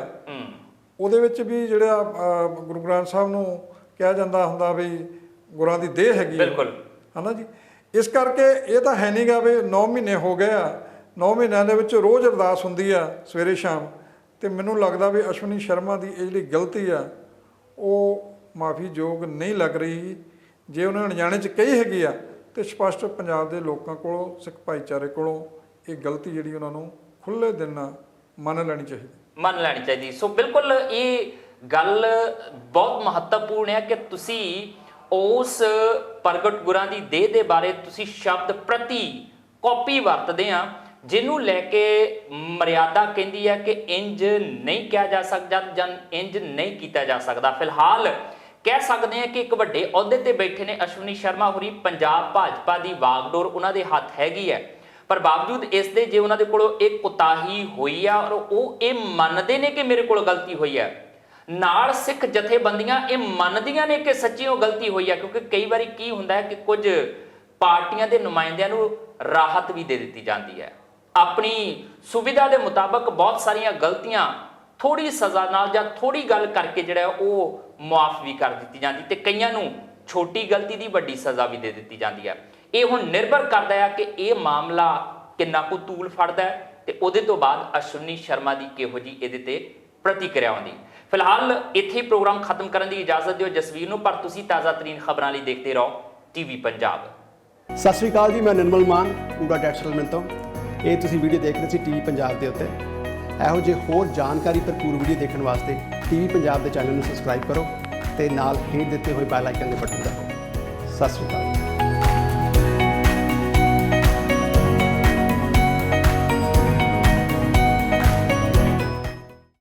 ਉਹਦੇ ਵਿੱਚ ਵੀ ਜਿਹੜਾ ਗੁਰੂ ਗ੍ਰੰਥ ਸਾਹਿਬ ਨੂੰ ਕਿਹਾ ਜਾਂਦਾ ਹੁੰਦਾ ਵੀ ਗੁਰਾਂ ਦੀ ਦੇਹ ਹੈਗੀ ਹੈ ਨਾ ਜੀ। ਇਸ ਕਰਕੇ ਇਹ ਤਾਂ ਹੈ ਨਹੀਂ ਗਾ ਵੀ 9 ਮਹੀਨੇ ਹੋ ਗਏ ਆ, 9 ਮਹੀਨਿਆਂ ਦੇ ਵਿੱਚ ਰੋਜ਼ ਅਰਦਾਸ ਹੁੰਦੀ ਆ ਸਵੇਰੇ ਸ਼ਾਮ। ਤੇ ਮੈਨੂੰ ਲੱਗਦਾ ਵੀ ਅਸ਼ਵਨੀ ਸ਼ਰਮਾ ਦੀ ਇਹ ਜਿਹੜੀ ਗਲਤੀ ਆ ਉਹ ਮਾਫੀ ਯੋਗ ਨਹੀਂ ਲੱਗ ਰਹੀ। ਜੇ ਉਹਨਾਂ ਨੇ ਅਣਜਾਣੇ 'ਚ ਕਹੀ ਹੈਗੀ ਆ ਤੇ ਸਪਸ਼ਟ ਪੰਜਾਬ ਦੇ ਲੋਕਾਂ ਕੋਲੋਂ, ਸਿੱਖ ਭਾਈਚਾਰੇ ਕੋਲੋਂ ਇਹ ਗਲਤੀ ਜਿਹੜੀ ਉਹਨਾਂ ਨੂੰ ਖੁੱਲ੍ਹੇ ਦਿਲ ਨਾਲ ਮੰਨ ਲੈਣੀ ਚਾਹੀਦੀ। ਸੋ ਬਿਲਕੁਲ ਇਹ ਗੱਲ ਬਹੁਤ ਮਹੱਤਵਪੂਰਨ ਹੈ ਕਿ ਤੁਸੀਂ ਉਸ ਪ੍ਰਗਟ ਗੁਰਾਂ ਦੀ ਦੇਹ ਦੇ ਬਾਰੇ ਤੁਸੀਂ ਸ਼ਬਦ ਪ੍ਰਤੀ ਕਾਪੀ ਵਰਤਦੇ ਆ, ਜਿਹਨੂੰ ਲੈ ਕੇ ਮਰਿਆਦਾ ਕਹਿੰਦੀ ਹੈ ਕਿ ਇੰਜ ਨਹੀਂ ਕਿਹਾ ਜਾ ਸਕਦਾ ਜਾਂ ਇੰਜ ਨਹੀਂ ਕੀਤਾ ਜਾ ਸਕਦਾ। ਫਿਲਹਾਲ ਕਹਿ ਸਕਦੇ ਹਾਂ ਕਿ ਇੱਕ ਵੱਡੇ ਅਹੁਦੇ ਤੇ ਬੈਠੇ ਨੇ ਅਸ਼ਵਨੀ ਸ਼ਰਮਾ ਹੋਰੀ। ਪੰਜਾਬ ਭਾਜਪਾ ਦੀ ਵਾਗਡੋਰ ਉਹਨਾਂ ਦੇ ਹੱਥ ਹੈਗੀ ਹੈ, ਪਰ ਬਾਵਜੂਦ ਇਸ ਦੇ ਜੇ ਉਹਨਾਂ ਦੇ ਕੋਲੋਂ ਇਹ ਕੁਤਾਹੀ ਹੋਈ ਆ ਔਰ ਉਹ ਇਹ ਮੰਨਦੇ ਨੇ ਕਿ ਮੇਰੇ ਕੋਲ ਗਲਤੀ ਹੋਈ ਹੈ, ਨਾਲ ਸਿੱਖ ਜਥੇਬੰਦੀਆਂ ਇਹ ਮੰਨਦੀਆਂ ਨੇ ਕਿ ਸੱਚੀ ਉਹ ਗਲਤੀ ਹੋਈ ਹੈ। ਕਿਉਂਕਿ ਕਈ ਵਾਰੀ ਕੀ ਹੁੰਦਾ ਹੈ ਕਿ ਕੁਝ ਪਾਰਟੀਆਂ ਦੇ ਨੁਮਾਇੰਦਿਆਂ ਨੂੰ ਰਾਹਤ ਵੀ ਦੇ ਦਿੱਤੀ ਜਾਂਦੀ ਹੈ, ਆਪਣੀ ਸੁਵਿਧਾ ਦੇ ਮੁਤਾਬਕ ਬਹੁਤ ਸਾਰੀਆਂ ਗਲਤੀਆਂ ਥੋੜੀ ਸਜ਼ਾ ਨਾਲ ਜਾਂ ਥੋੜੀ ਗੱਲ ਕਰਕੇ ਜਿਹੜਾ ਉਹ ਮੁਆਫ ਵੀ ਕਰ ਦਿੱਤੀ ਜਾਂਦੀ ਤੇ ਕਈਆਂ ਨੂੰ ਛੋਟੀ ਗਲਤੀ ਦੀ ਵੱਡੀ ਸਜ਼ਾ ਵੀ ਦੇ ਦਿੱਤੀ ਜਾਂਦੀ ਹੈ। ਇਹ ਹੁਣ ਨਿਰਭਰ ਕਰਦਾ ਹੈ ਕਿ ਇਹ ਮਾਮਲਾ ਕਿੰਨਾ ਕੁ ਤੂਲ ਫੜਦਾ ਹੈ ਤੇ ਉਹਦੇ ਤੋਂ ਬਾਅਦ ਅਸ਼ਵਨੀ ਸ਼ਰਮਾ ਦੀ ਕਿਹੋ ਜੀ ਇਹਦੇ ਤੇ ਪ੍ਰਤੀਕਿਰਿਆ ਆਉਂਦੀ। ਫਿਲਹਾਲ ਇੱਥੇ ਪ੍ਰੋਗਰਾਮ ਖਤਮ ਕਰਨ ਦੀ ਇਜਾਜ਼ਤ ਦਿਓ ਜਸਵੀਰ ਨੂੰ, ਪਰ ਤੁਸੀਂ ਤਾਜ਼ਾ ਤਰੀਨ ਖਬਰਾਂ ਲਈ ਦੇਖਦੇ ਰਹੋ ਟੀਵੀ ਪੰਜਾਬ। ਸਤਿ ਸ਼੍ਰੀ ਅਕਾਲ ਜੀ, ਮੈਂ ਨਿਰਮਲ ਮਾਨ ਪੂਰਾ ਟੈਕਸਟਾਈਲ ਤੋਂ। ਇਹ ਤੁਸੀਂ ਵੀਡੀਓ ਦੇਖ ਰਹੇ ਸੀ ਟੀਵੀ ਪੰਜਾਬ ਦੇ ਉੱਤੇ। ਇਹੋ ਜਿਹੇ ਹੋਰ ਜਾਣਕਾਰੀ ਭਰਪੂਰ ਵੀਡੀਓ ਦੇਖਣ ਵਾਸਤੇ ਟੀਵੀ ਪੰਜਾਬ ਦੇ ਚੈਨਲ ਨੂੰ ਸਬਸਕ੍ਰਾਈਬ ਕਰੋ ਤੇ ਨਾਲ ਹੇਠ ਦਿੱਤੇ ਹੋਏ ਬੈਲ ਆਈਕਨ ਦੇ ਬਟਨ ਦਬਾਓ। ਸਤਿ ਸ਼੍ਰੀ ਅਕਾਲ।